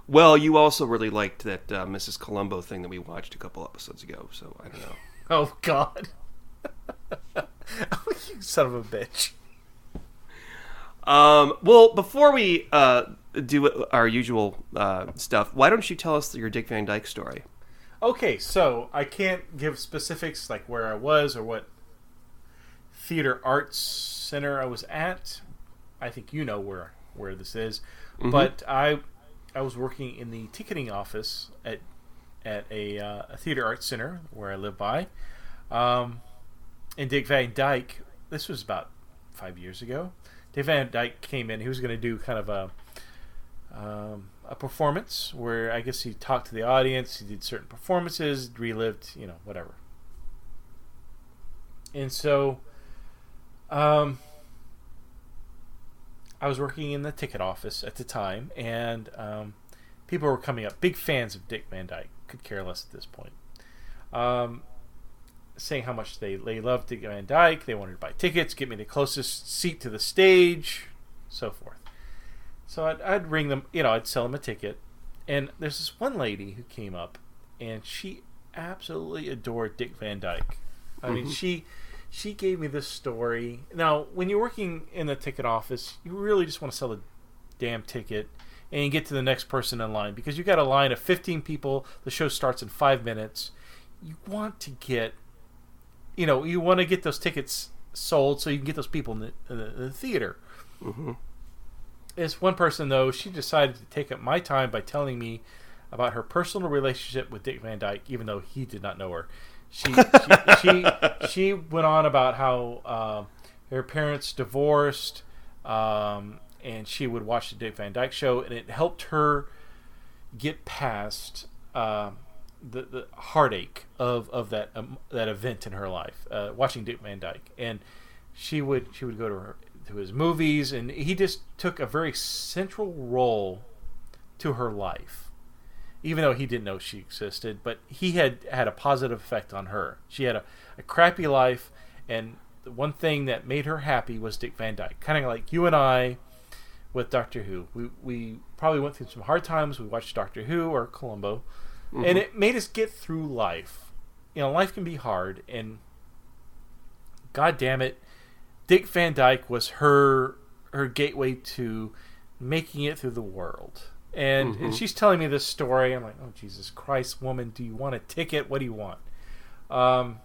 Well, you also really liked that Mrs. Columbo thing that we watched a couple episodes ago, so I don't know. Oh, God. You son of a bitch. Well, before we do our usual stuff, why don't you tell us your Dick Van Dyke story? Okay, so I can't give specifics like where I was or what theater arts center I was at. I think you know where this is. But I was working in the ticketing office at a theater arts center where I live by. And Dick Van Dyke, this was about 5 years ago. Dick Van Dyke came in. He was going to do kind of a performance where I guess he talked to the audience. He did certain performances, relived, whatever. And so, I was working in the ticket office at the time, and people were coming up, big fans of Dick Van Dyke. Could care less at this point. Saying how much they loved Dick Van Dyke. They wanted to buy tickets, get me the closest seat to the stage, so forth. So I'd ring them, I'd sell them a ticket. And there's this one lady who came up, and she absolutely adored Dick Van Dyke. I mean, she gave me this story. Now, when you're working in the ticket office, you really just want to sell the damn ticket and get to the next person in line, because you got a line of 15 people. The show starts in 5 minutes. You want to get those tickets sold so you can get those people in the theater. This one person, though, she decided to take up my time by telling me about her personal relationship with Dick Van Dyke, even though he did not know her. She went on about how her parents divorced, and she would watch the Dick Van Dyke show, and it helped her get past the heartache of that event in her life, watching Dick Van Dyke. And she would go to his movies, and he just took a very central role to her life, even though he didn't know she existed. But he had a positive effect on her. She had a crappy life, and the one thing that made her happy was Dick Van Dyke. Kind of like you and I with Doctor Who. We probably went through some hard times. We watched Doctor Who or Columbo, and it made us get through life. Life can be hard, and God damn it, Dick Van Dyke was her gateway to making it through the world. And she's telling me this story. I'm like, oh, Jesus Christ, woman, do you want a ticket? What do you want? So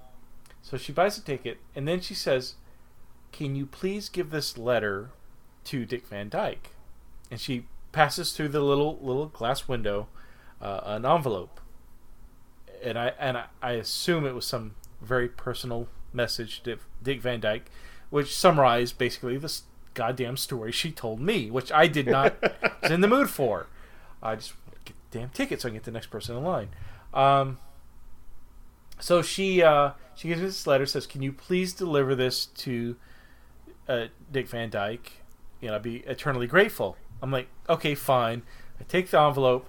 she buys a ticket, and then she says, can you please give this letter to Dick Van Dyke? And she passes through the little glass window an envelope. And I assume it was some very personal message to Dick Van Dyke, which summarized basically this goddamn story she told me, which I did not was in the mood for. I just want to get the damn ticket so I can get the next person in line. So she gives me this letter, says, can you please deliver this to Dick Van Dyke? I'd be eternally grateful. I'm like, okay, fine. I take the envelope,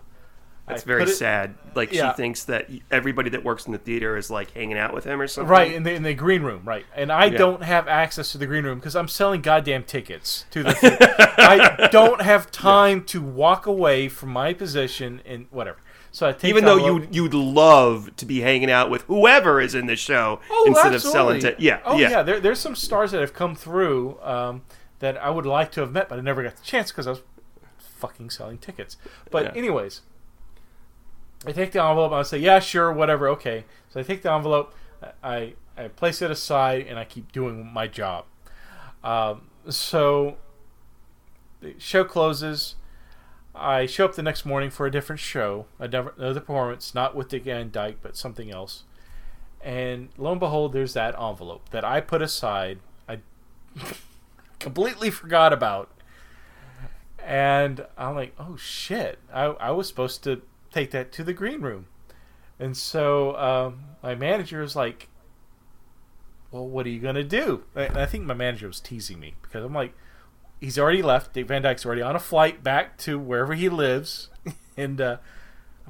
That's very sad. Like, she thinks that everybody that works in the theater is, like, hanging out with him or something. Right, in the green room, right. And I don't have access to the green room because I'm selling goddamn tickets to the theater. I don't have time to walk away from my position and whatever. So I take Even though you'd love to be hanging out with whoever is in the show instead of selling tickets. Yeah. There's some stars that have come through that I would like to have met, but I never got the chance because I was fucking selling tickets. But anyways... I take the envelope and I say, yeah, sure, whatever, okay. So I take the envelope, I place it aside, and I keep doing my job. So the show closes. I show up the next morning for a different show, another performance, not with Dyke and Dyke, but something else. And lo and behold, there's that envelope that I put aside. I completely forgot about. And I'm like, oh, shit. I was supposed to take that to the green room. And so my manager was like, well, what are you going to do? And I think my manager was teasing me because I'm like, he's already left. Dick Van Dyke's already on a flight back to wherever he lives. And I'm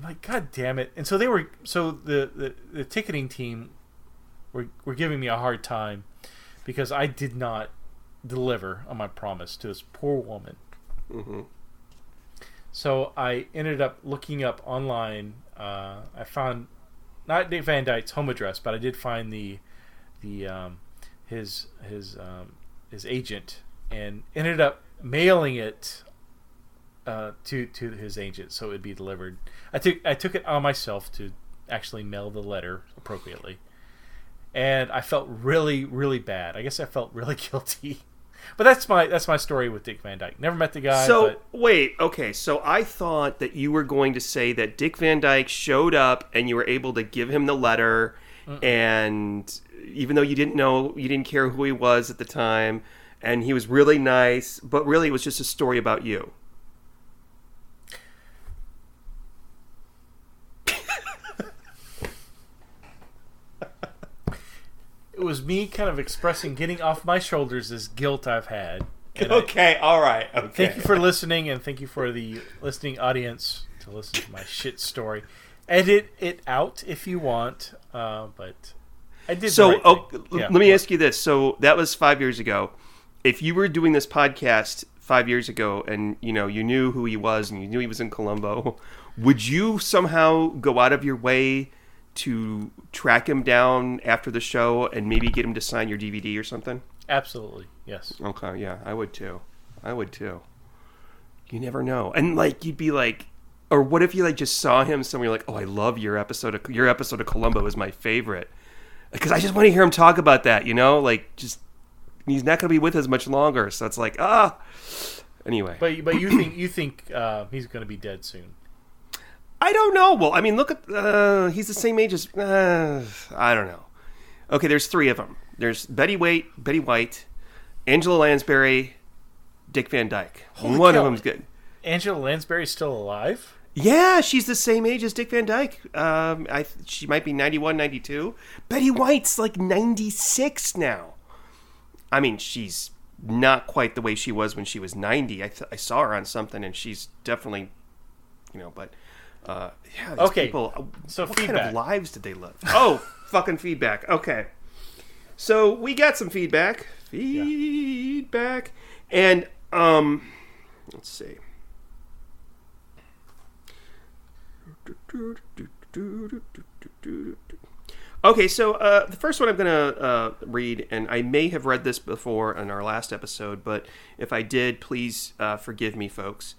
like, God damn it. And so the ticketing team were giving me a hard time because I did not deliver on my promise to this poor woman. Mm-hmm. So I ended up looking up online. I found not Dick Van Dyke's home address, but I did find his agent, and ended up mailing it to his agent so it would be delivered. I took it on myself to actually mail the letter appropriately, and I felt really, really bad. I guess I felt really guilty. But that's my story with Dick Van Dyke. Never met the guy. So wait, okay. So I thought that you were going to say that Dick Van Dyke showed up and you were able to give him the letter, and even though you didn't care who he was at the time, and he was really nice, but really it was just a story about you. It was me kind of expressing, getting off my shoulders this guilt I've had. Okay, all right. Okay. Thank you for listening, and thank you for the listening audience to listen to my shit story. Edit it out if you want, but I did. So, let me ask you this. So that was 5 years ago. If you were doing this podcast 5 years ago, and you knew who he was, and you knew he was in Columbo, would you somehow go out of your way to track him down after the show and maybe get him to sign your DVD or something? Absolutely, yes. Okay, yeah, I would too. You never know. And you'd be like, or what if you just saw him somewhere, you're like, oh, I love your episode of Columbo is my favorite. Because I just want to hear him talk about that, just he's not going to be with us much longer. So it's like, anyway. But you think he's going to be dead soon? I don't know. Well, I mean, look at he's the same age as I don't know. Okay, there's three of them. There's Betty White, Angela Lansbury, Dick Van Dyke. One of them's good. Angela Lansbury's still alive? Yeah, she's the same age as Dick Van Dyke. She might be 91, 92. Betty White's 96 now. I mean, she's not quite the way she was when she was 90. I saw her on something, and she's definitely, but... these people, so what feedback. kind of lives did they live? Oh, fucking feedback. Okay. So we got some feedback. And, let's see. Okay, so the first one I'm going to read, and I may have read this before in our last episode, but if I did, please forgive me, folks.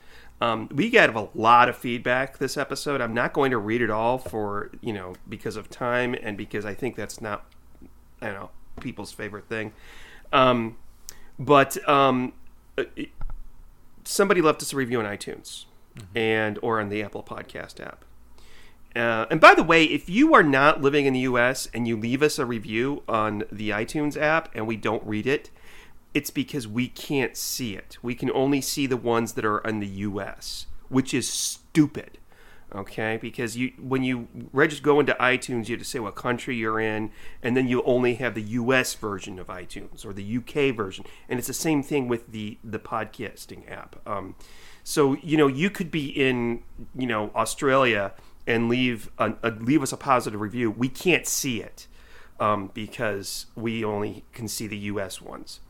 We got a lot of feedback this episode. I'm not going to read it all because of time and because I think that's not, people's favorite thing. But somebody left us a review on iTunes or on the Apple Podcast app. And by the way, if you are not living in the U.S. and you leave us a review on the iTunes app and we don't read it, it's because we can't see it. We can only see the ones that are in the U.S., which is stupid, okay? Because when you go into iTunes, you have to say what country you're in, and then you only have the U.S. version of iTunes or the U.K. version. And it's the same thing with the podcasting app. So, you could be in, Australia and leave us a positive review. We can't see it because we only can see the U.S. ones.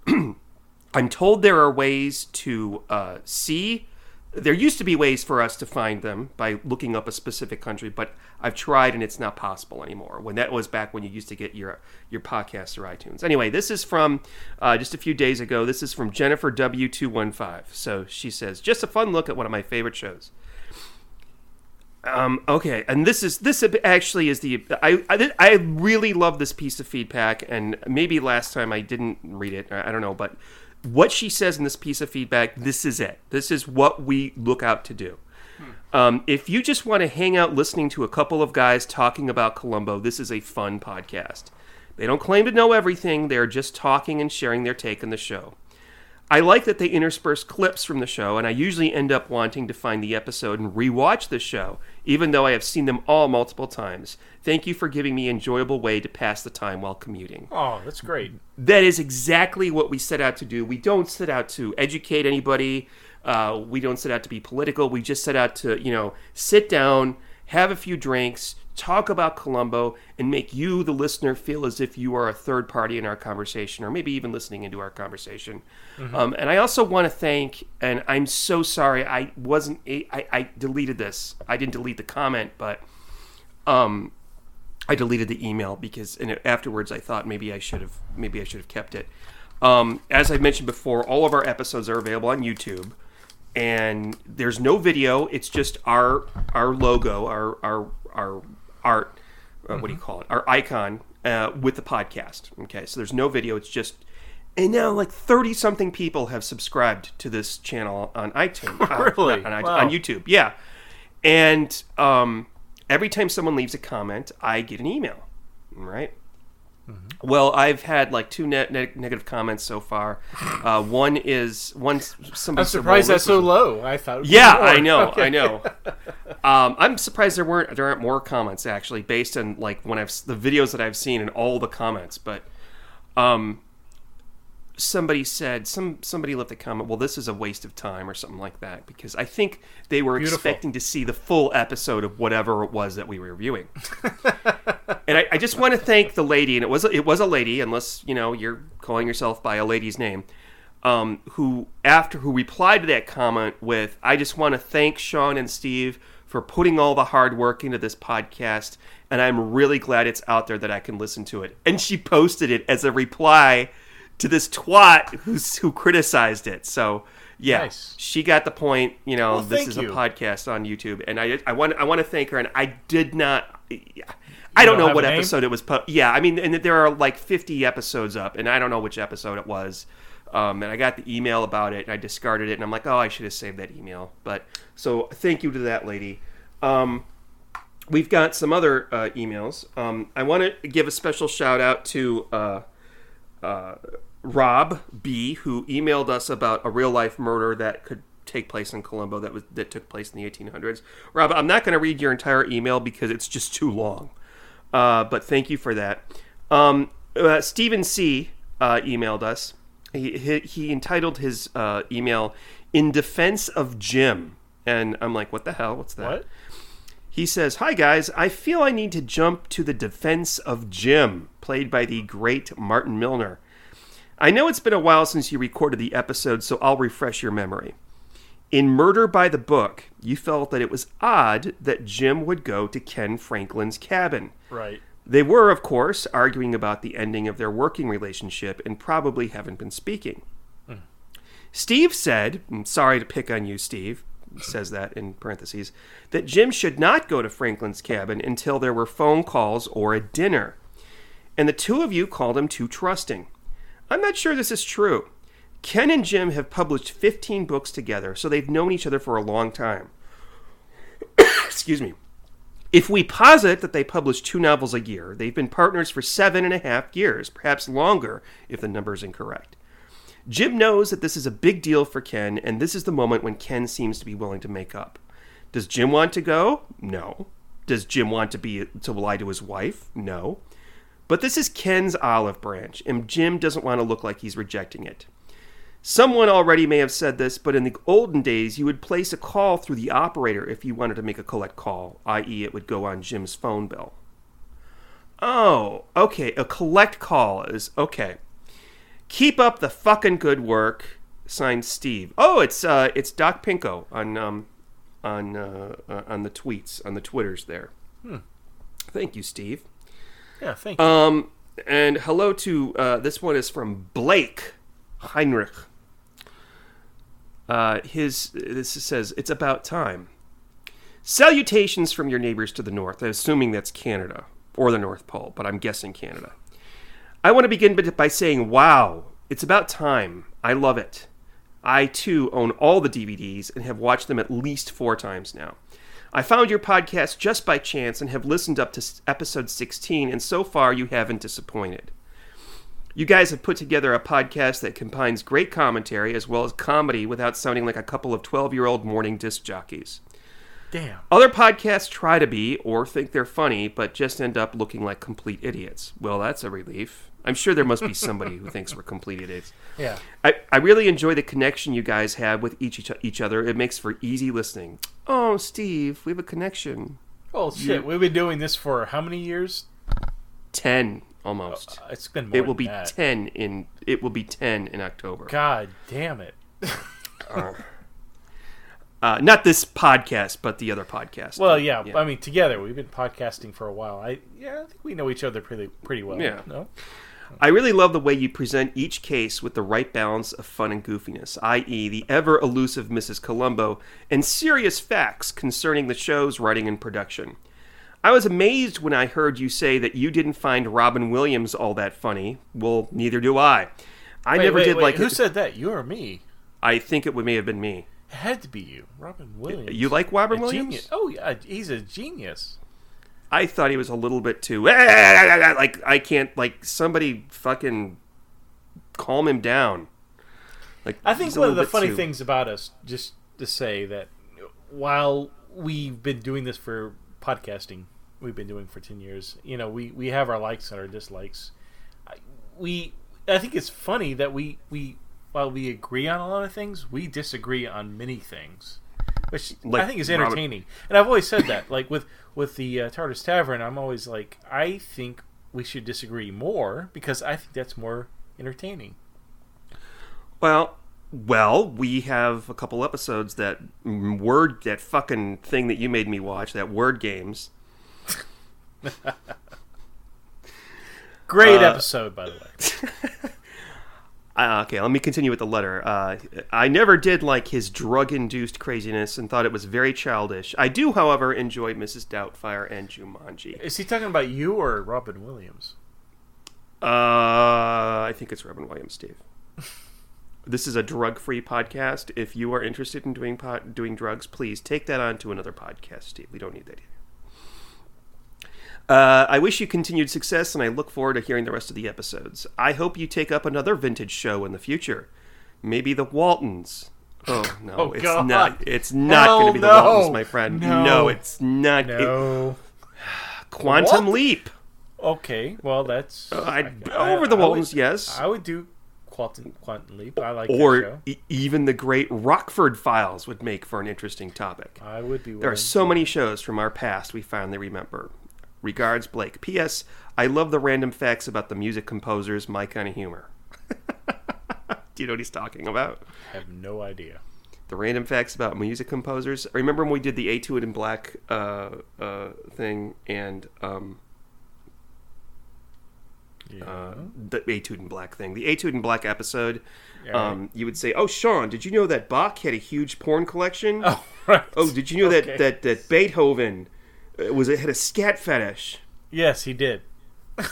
I'm told there are ways to see. There used to be ways for us to find them by looking up a specific country, but I've tried and it's not possible anymore. When that was back when you used to get your podcasts or iTunes. Anyway, this is from just a few days ago. This is from Jennifer W215. So she says, just a fun look at one of my favorite shows. Okay, and this actually is I really love this piece of feedback, and maybe last time I didn't read it, I don't know, but what she says in this piece of feedback, this is it. This is what we look out to do. If you just want to hang out listening to a couple of guys talking about Columbo, this is a fun podcast. They don't claim to know everything. They're just talking and sharing their take on the show. I like that they intersperse clips from the show, and I usually end up wanting to find the episode and rewatch the show, even though I have seen them all multiple times. Thank you for giving me an enjoyable way to pass the time while commuting. Oh, that's great. That is exactly what we set out to do. We don't set out to educate anybody. We don't set out to be political. We just set out to, sit down, have a few drinks, talk about Columbo, and make you, the listener, feel as if you are a third party in our conversation, or maybe even listening into our conversation. Mm-hmm. And I also want to thank, and I'm so sorry, I deleted this. I didn't delete the comment, but I deleted the email because afterwards I thought maybe I should have kept it. As I mentioned before, all of our episodes are available on YouTube, and there's no video. It's just our logo, our art, what do you call it? Our icon with the podcast. Okay, so there's no video. It's just, and now like 30-something people have subscribed to this channel on iTunes. Really? On YouTube, yeah. And every time someone leaves a comment, I get an email, right? Mm-hmm. Well, I've had like 2 negative comments so far. One somebody. I'm surprised that's so low. I thought. Yeah, I know. Okay. I know. I'm surprised there aren't more comments actually, based on like the videos that I've seen and all the comments. But somebody left a comment. Well, this is a waste of time or something like that, because I think they were expecting to see the full episode of whatever it was that we were reviewing. And I just want to thank the lady, and it was a lady, unless you're calling yourself by a lady's name, who replied to that comment with, "I just want to thank Sean and Steve for putting all the hard work into this podcast, and I'm really glad it's out there that I can listen to it." And she posted it as a reply to this twat who criticized it. So yeah, nice. She got the point. This is a podcast on YouTube, and I want to thank her. And I did not. I don't know what episode it was. Yeah, I mean, and there are like 50 episodes up, and I don't know which episode it was. And I got the email about it, and I discarded it, and I'm like, oh, I should have saved that email. But so thank you to that lady. We've got some other emails. I want to give a special shout out to Rob B, who emailed us about a real life murder that could take place in Columbo that took place in the 1800s. Rob, I'm not going to read your entire email because it's just too long. But thank you for that. Stephen C. Emailed us. He entitled his email, "In Defense of Jim." And I'm like, what the hell? What's that? What? He says, "Hi, guys. I feel I need to jump to the defense of Jim, played by the great Martin Milner. I know it's been a while since you recorded the episode, so I'll refresh your memory. In Murder by the Book, you felt that it was odd that Jim would go to Ken Franklin's cabin. Right. They were, of course, arguing about the ending of their working relationship and probably haven't been speaking. Steve said, sorry to pick on you, Steve," says that in parentheses, "that Jim should not go to Franklin's cabin until there were phone calls or a dinner. And the two of you called him too trusting. I'm not sure this is true. Ken and Jim have published 15 books together, so they've known each other for a long time. Excuse me. If we posit that they publish 2 novels a year, they've been partners for 7.5 years, perhaps longer if the number is incorrect. Jim knows that this is a big deal for Ken, and this is the moment when Ken seems to be willing to make up. Does Jim want to go? No. Does Jim want to lie to his wife? No. But this is Ken's olive branch, and Jim doesn't want to look like he's rejecting it. Someone already may have said this, but in the olden days, you would place a call through the operator if you wanted to make a collect call, i.e. it would go on Jim's phone bill. Oh, okay, a collect call is, okay. Keep up the fucking good work, signed Steve. Oh, it's Doc Pinko on the tweets, on the Twitters there. Thank you, Steve. Yeah, thank you. And hello to, this one is from Blake Heinrich. This says, it's about time. Salutations from your neighbors to the north. I'm assuming that's Canada or the North Pole, but I'm guessing Canada. I want to begin by saying, wow, it's about time. I love it. I, too, own all the DVDs and have watched them at least 4 times now. I found your podcast just by chance and have listened up to episode 16, and so far you haven't disappointed. You guys have put together a podcast that combines great commentary as well as comedy without sounding like a couple of 12-year-old morning disc jockeys. Damn. Other podcasts try to be, or think they're funny, but just end up looking like complete idiots. Well, that's a relief. I'm sure there must be somebody who thinks we're complete idiots. Yeah. I really enjoy the connection you guys have with each other. It makes for easy listening. Oh, Steve, we have a connection. Oh, shit. We've been doing this for how many years? 10, almost. It's been more than that. 10 in. It will be 10 in October. God damn it. Not this podcast, but the other podcast. Well, yeah. I mean, together we've been podcasting for a while. I think we know each other pretty well. Yeah. No? I really love the way you present each case with the right balance of fun and goofiness, i.e. the ever-elusive Mrs. Columbo, and serious facts concerning the show's writing and production. I was amazed when I heard you say that you didn't find Robin Williams all that funny. Well, neither do I. I never did like Who it. said that? You or me? I think it may have been me. It had to be you. Robin Williams. You like Robin A Williams? Genius. Oh, yeah. He's a genius. I thought he was a little bit too... Like, I can't... Like, somebody fucking calm him down. Like, I think one of the funny things about us, just to say that while we've been doing this for podcasting, we've been doing for 10 years, you know, we have our likes and our dislikes. I think it's funny that we while we agree on a lot of things, we disagree on many things, which I think is entertaining. And I've always said that, like with the Tartarus Tavern, I'm always like, I think we should disagree more because I think that's more entertaining. Well, we have a couple episodes that fucking thing that you made me watch, that Word Games. Great episode, by the way. Okay, let me continue with the letter. I never did like his drug-induced craziness and thought it was very childish. I do, however, enjoy Mrs. Doubtfire and Jumanji. Is he talking about you or Robin Williams? I think it's Robin Williams, Steve. This is a drug-free podcast. If you are interested in doing drugs, please take that on to another podcast, Steve. We don't need that here. I wish you continued success, and I look forward to hearing the rest of the episodes. I hope you take up another vintage show in the future. Maybe the Waltons. Oh, no. Oh, it's God. not. It's not going to be the Waltons, my friend. No, it's not. No. Quantum Leap. Okay, well, that's... over the Waltons, yes. I would do Quantum Leap. I like or that show. Even the great Rockford Files would make for an interesting topic. I would be. There are so many shows from our past we finally remember. Regards, Blake. P.S. I love the random facts about the music composers, my kind of humor. Do you know what he's talking about? I have no idea. The random facts about music composers. Remember when we did the Etude in Black thing and the Etude in Black thing. The Etude in Black episode, you would say, "Oh, Sean, did you know that Bach had a huge porn collection? Oh, right. Oh, did you know that Beethoven had a scat fetish?" Yes, he did. All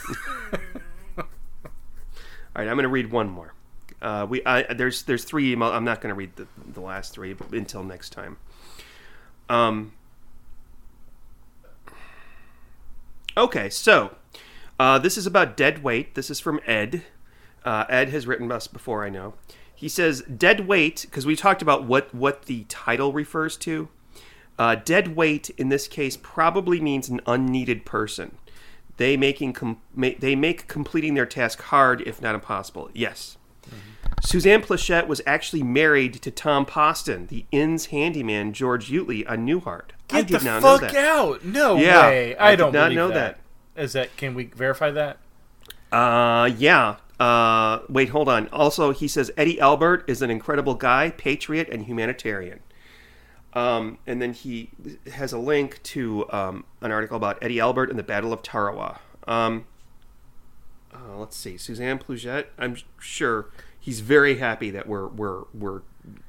right, I'm going to read one more. There's 3 emails. I'm not going to read the last 3 until next time. Okay, so this is about dead weight. This is from Ed. Ed has written us before, I know. He says, dead weight, because we talked about what the title refers to. Dead weight, in this case, probably means an unneeded person. They make completing their task hard, if not impossible. Yes. Suzanne Plachette was actually married to Tom Poston, the inn's handyman George Utley on Newhart. I did not know that. Get the fuck out! No Yeah, way! I don't did not believe know that. Is that? Can we verify that? Yeah. Wait, hold on. Also, he says Eddie Albert is an incredible guy, patriot, and humanitarian. And then he has a link to an article about Eddie Albert and the Battle of Tarawa. Let's see, Suzanne Plachette. I'm sure he's very happy that we're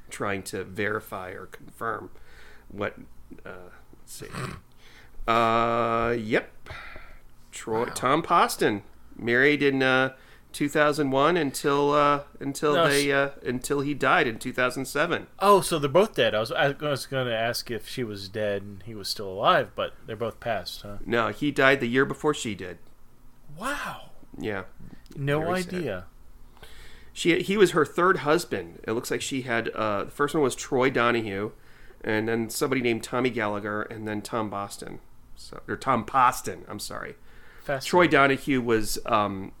trying to verify or confirm what. Let's see. Yep. Troy Tom Poston married in 2001 until he died in 2007. Oh, so they're both dead. I was going to ask if she was dead and he was still alive, but they're both passed, huh? No, he died the year before she did. Wow. Yeah. No Very idea. Sad. He was her third husband. It looks like she had the first one was Troy Donahue, and then somebody named Tommy Gallagher, and then Tom Poston. Or Tom Poston. I'm sorry. Troy Donahue was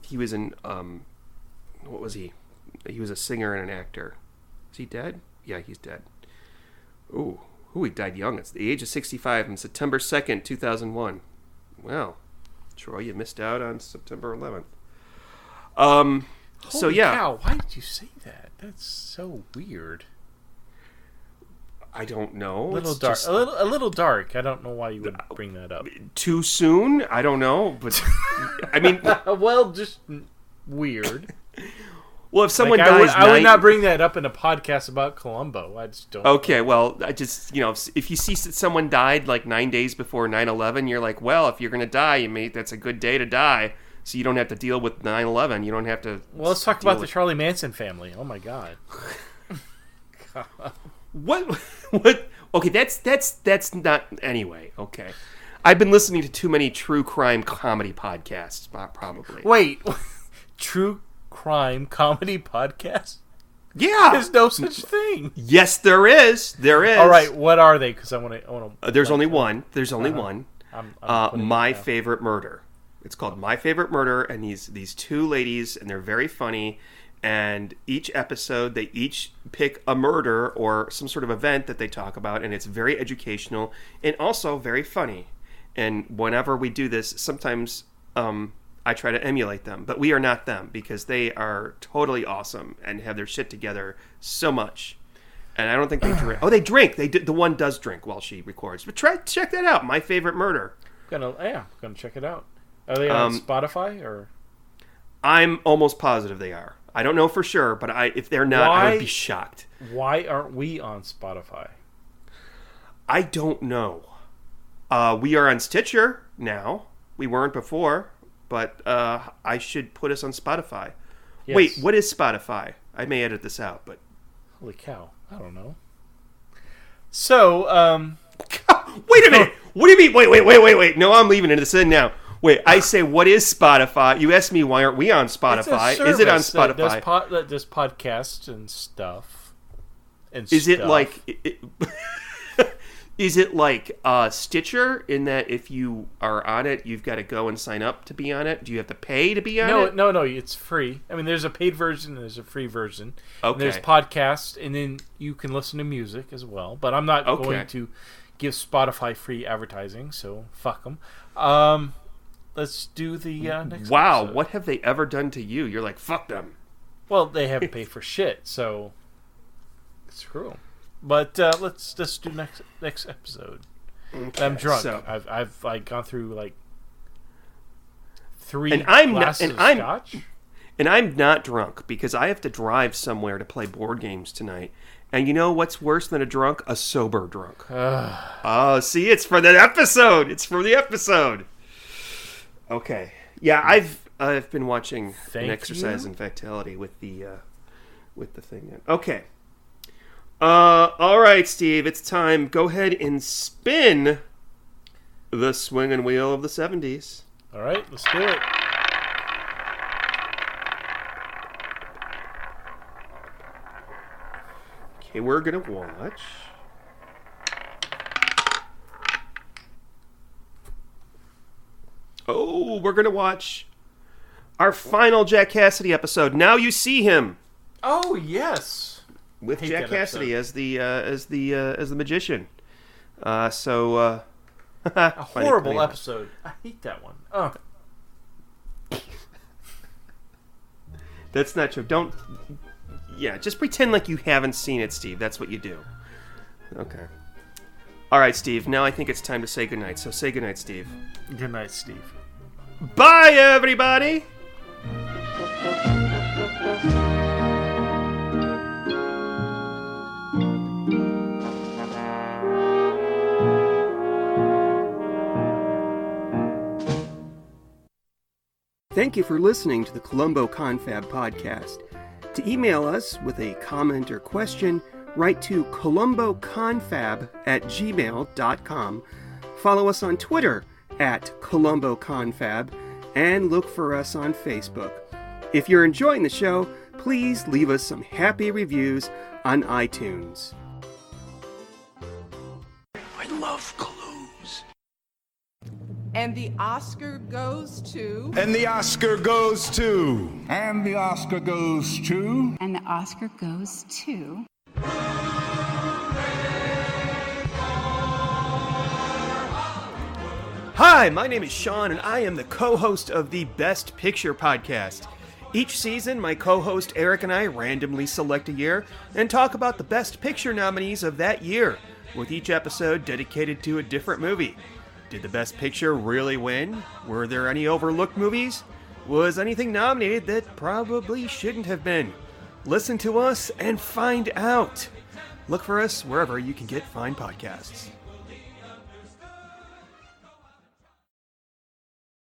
he was in what was he? He was a singer and an actor. Is he dead? Yeah, he's dead. Ooh, he died young. It's the age of 65 on September 2nd, 2001. Wow. Troy, you missed out on September 11th. So yeah. Cow, why did you say that? That's so weird. I don't know. A little dark. A little dark. I don't know why you would bring that up. Too soon? I don't know, but I mean, well, just weird. Well, if someone I dies, would not bring that up in a podcast about Columbo. I just don't. Okay, well, I just if you see someone died like 9 days before 9/11, you're like, well, if you're gonna die, that's a good day to die, so you don't have to deal with 9/11. You don't have to. Well, let's talk about the Charlie Manson family. Oh my God. What? Okay, that's not anyway. Okay, I've been listening to too many true crime comedy podcasts, probably. Wait, true crime comedy podcast? Yeah, there's no such thing. Yes, there is. There is. All right, what are they? Because I want to. There's only one. There's only one. I'm My Favorite Murder. It's called My Favorite Murder, and these two ladies, and they're very funny. And each episode, they each pick a murder or some sort of event that they talk about, and it's very educational and also very funny. And whenever we do this, sometimes I try to emulate them, but we are not them because they are totally awesome and have their shit together so much. And I don't think they drink. Oh, they drink. The one does drink while she records. But check that out. My Favorite Murder. Gonna check it out. Are they on Spotify or? I'm almost positive they are. I don't know for sure, but if they're not, I would be shocked. Why aren't we on Spotify? I don't know. We are on Stitcher now. We weren't before, but I should put us on Spotify. Yes. Wait, what is Spotify? I may edit this out, but... Holy cow. I don't know. So, Wait a minute! What do you mean? Wait. No, I'm leaving this in now. Wait, I say, what is Spotify? You asked me, why aren't we on Spotify? Is it on Spotify? That does podcasts and stuff. Is it like Stitcher in that if you are on it, you've got to go and sign up to be on it? Do you have to pay to be on it? No, it's free. I mean, there's a paid version and there's a free version. Okay. And there's podcasts, and then you can listen to music as well. But I'm not going to give Spotify free advertising, so fuck them. Let's do the next Wow, episode. What have they ever done to you? You're like, fuck them. Well, they haven't paid for shit, so screw them. But let's do next episode. Okay, I'm drunk. So, I've gone through like 3 glasses of scotch. And I'm not drunk because I have to drive somewhere to play board games tonight. And you know what's worse than a drunk? A sober drunk. Oh, see, it's for the episode. It's for the episode. Okay. Yeah, I've been watching an exercise in Factality with the thing. Okay. All right, Steve, it's time. Go ahead and spin the swinging wheel of the 70s. All right, let's do it. Okay, we're gonna watch. Oh, we're going to watch our final Jack Cassidy episode. Now You See Him. Oh yes, with hate Jack that Cassidy as the magician. a funny horrible episode. I hate that one. Oh. That's not true. Don't. Yeah, just pretend like you haven't seen it, Steve. That's what you do. Okay. All right, Steve. Now I think it's time to say goodnight. So say goodnight, Steve. Good night, Steve. Bye, everybody. Thank you for listening to the Columbo Confab podcast. To email us with a comment or question, write to columboconfab@gmail.com. Follow us on Twitter @columboconfab, and look for us on Facebook. If you're enjoying the show, please leave us some happy reviews on iTunes. I love clues. And the Oscar goes to... And the Oscar goes to... And the Oscar goes to... And the Oscar goes to... Hi, my name is Sean, and I am the co-host of the Best Picture podcast. Each season, my co-host Eric and I randomly select a year and talk about the Best Picture nominees of that year, with each episode dedicated to a different movie. Did the Best Picture really win? Were there any overlooked movies? Was anything nominated that probably shouldn't have been? Listen to us and find out. Look for us wherever you can get fine podcasts.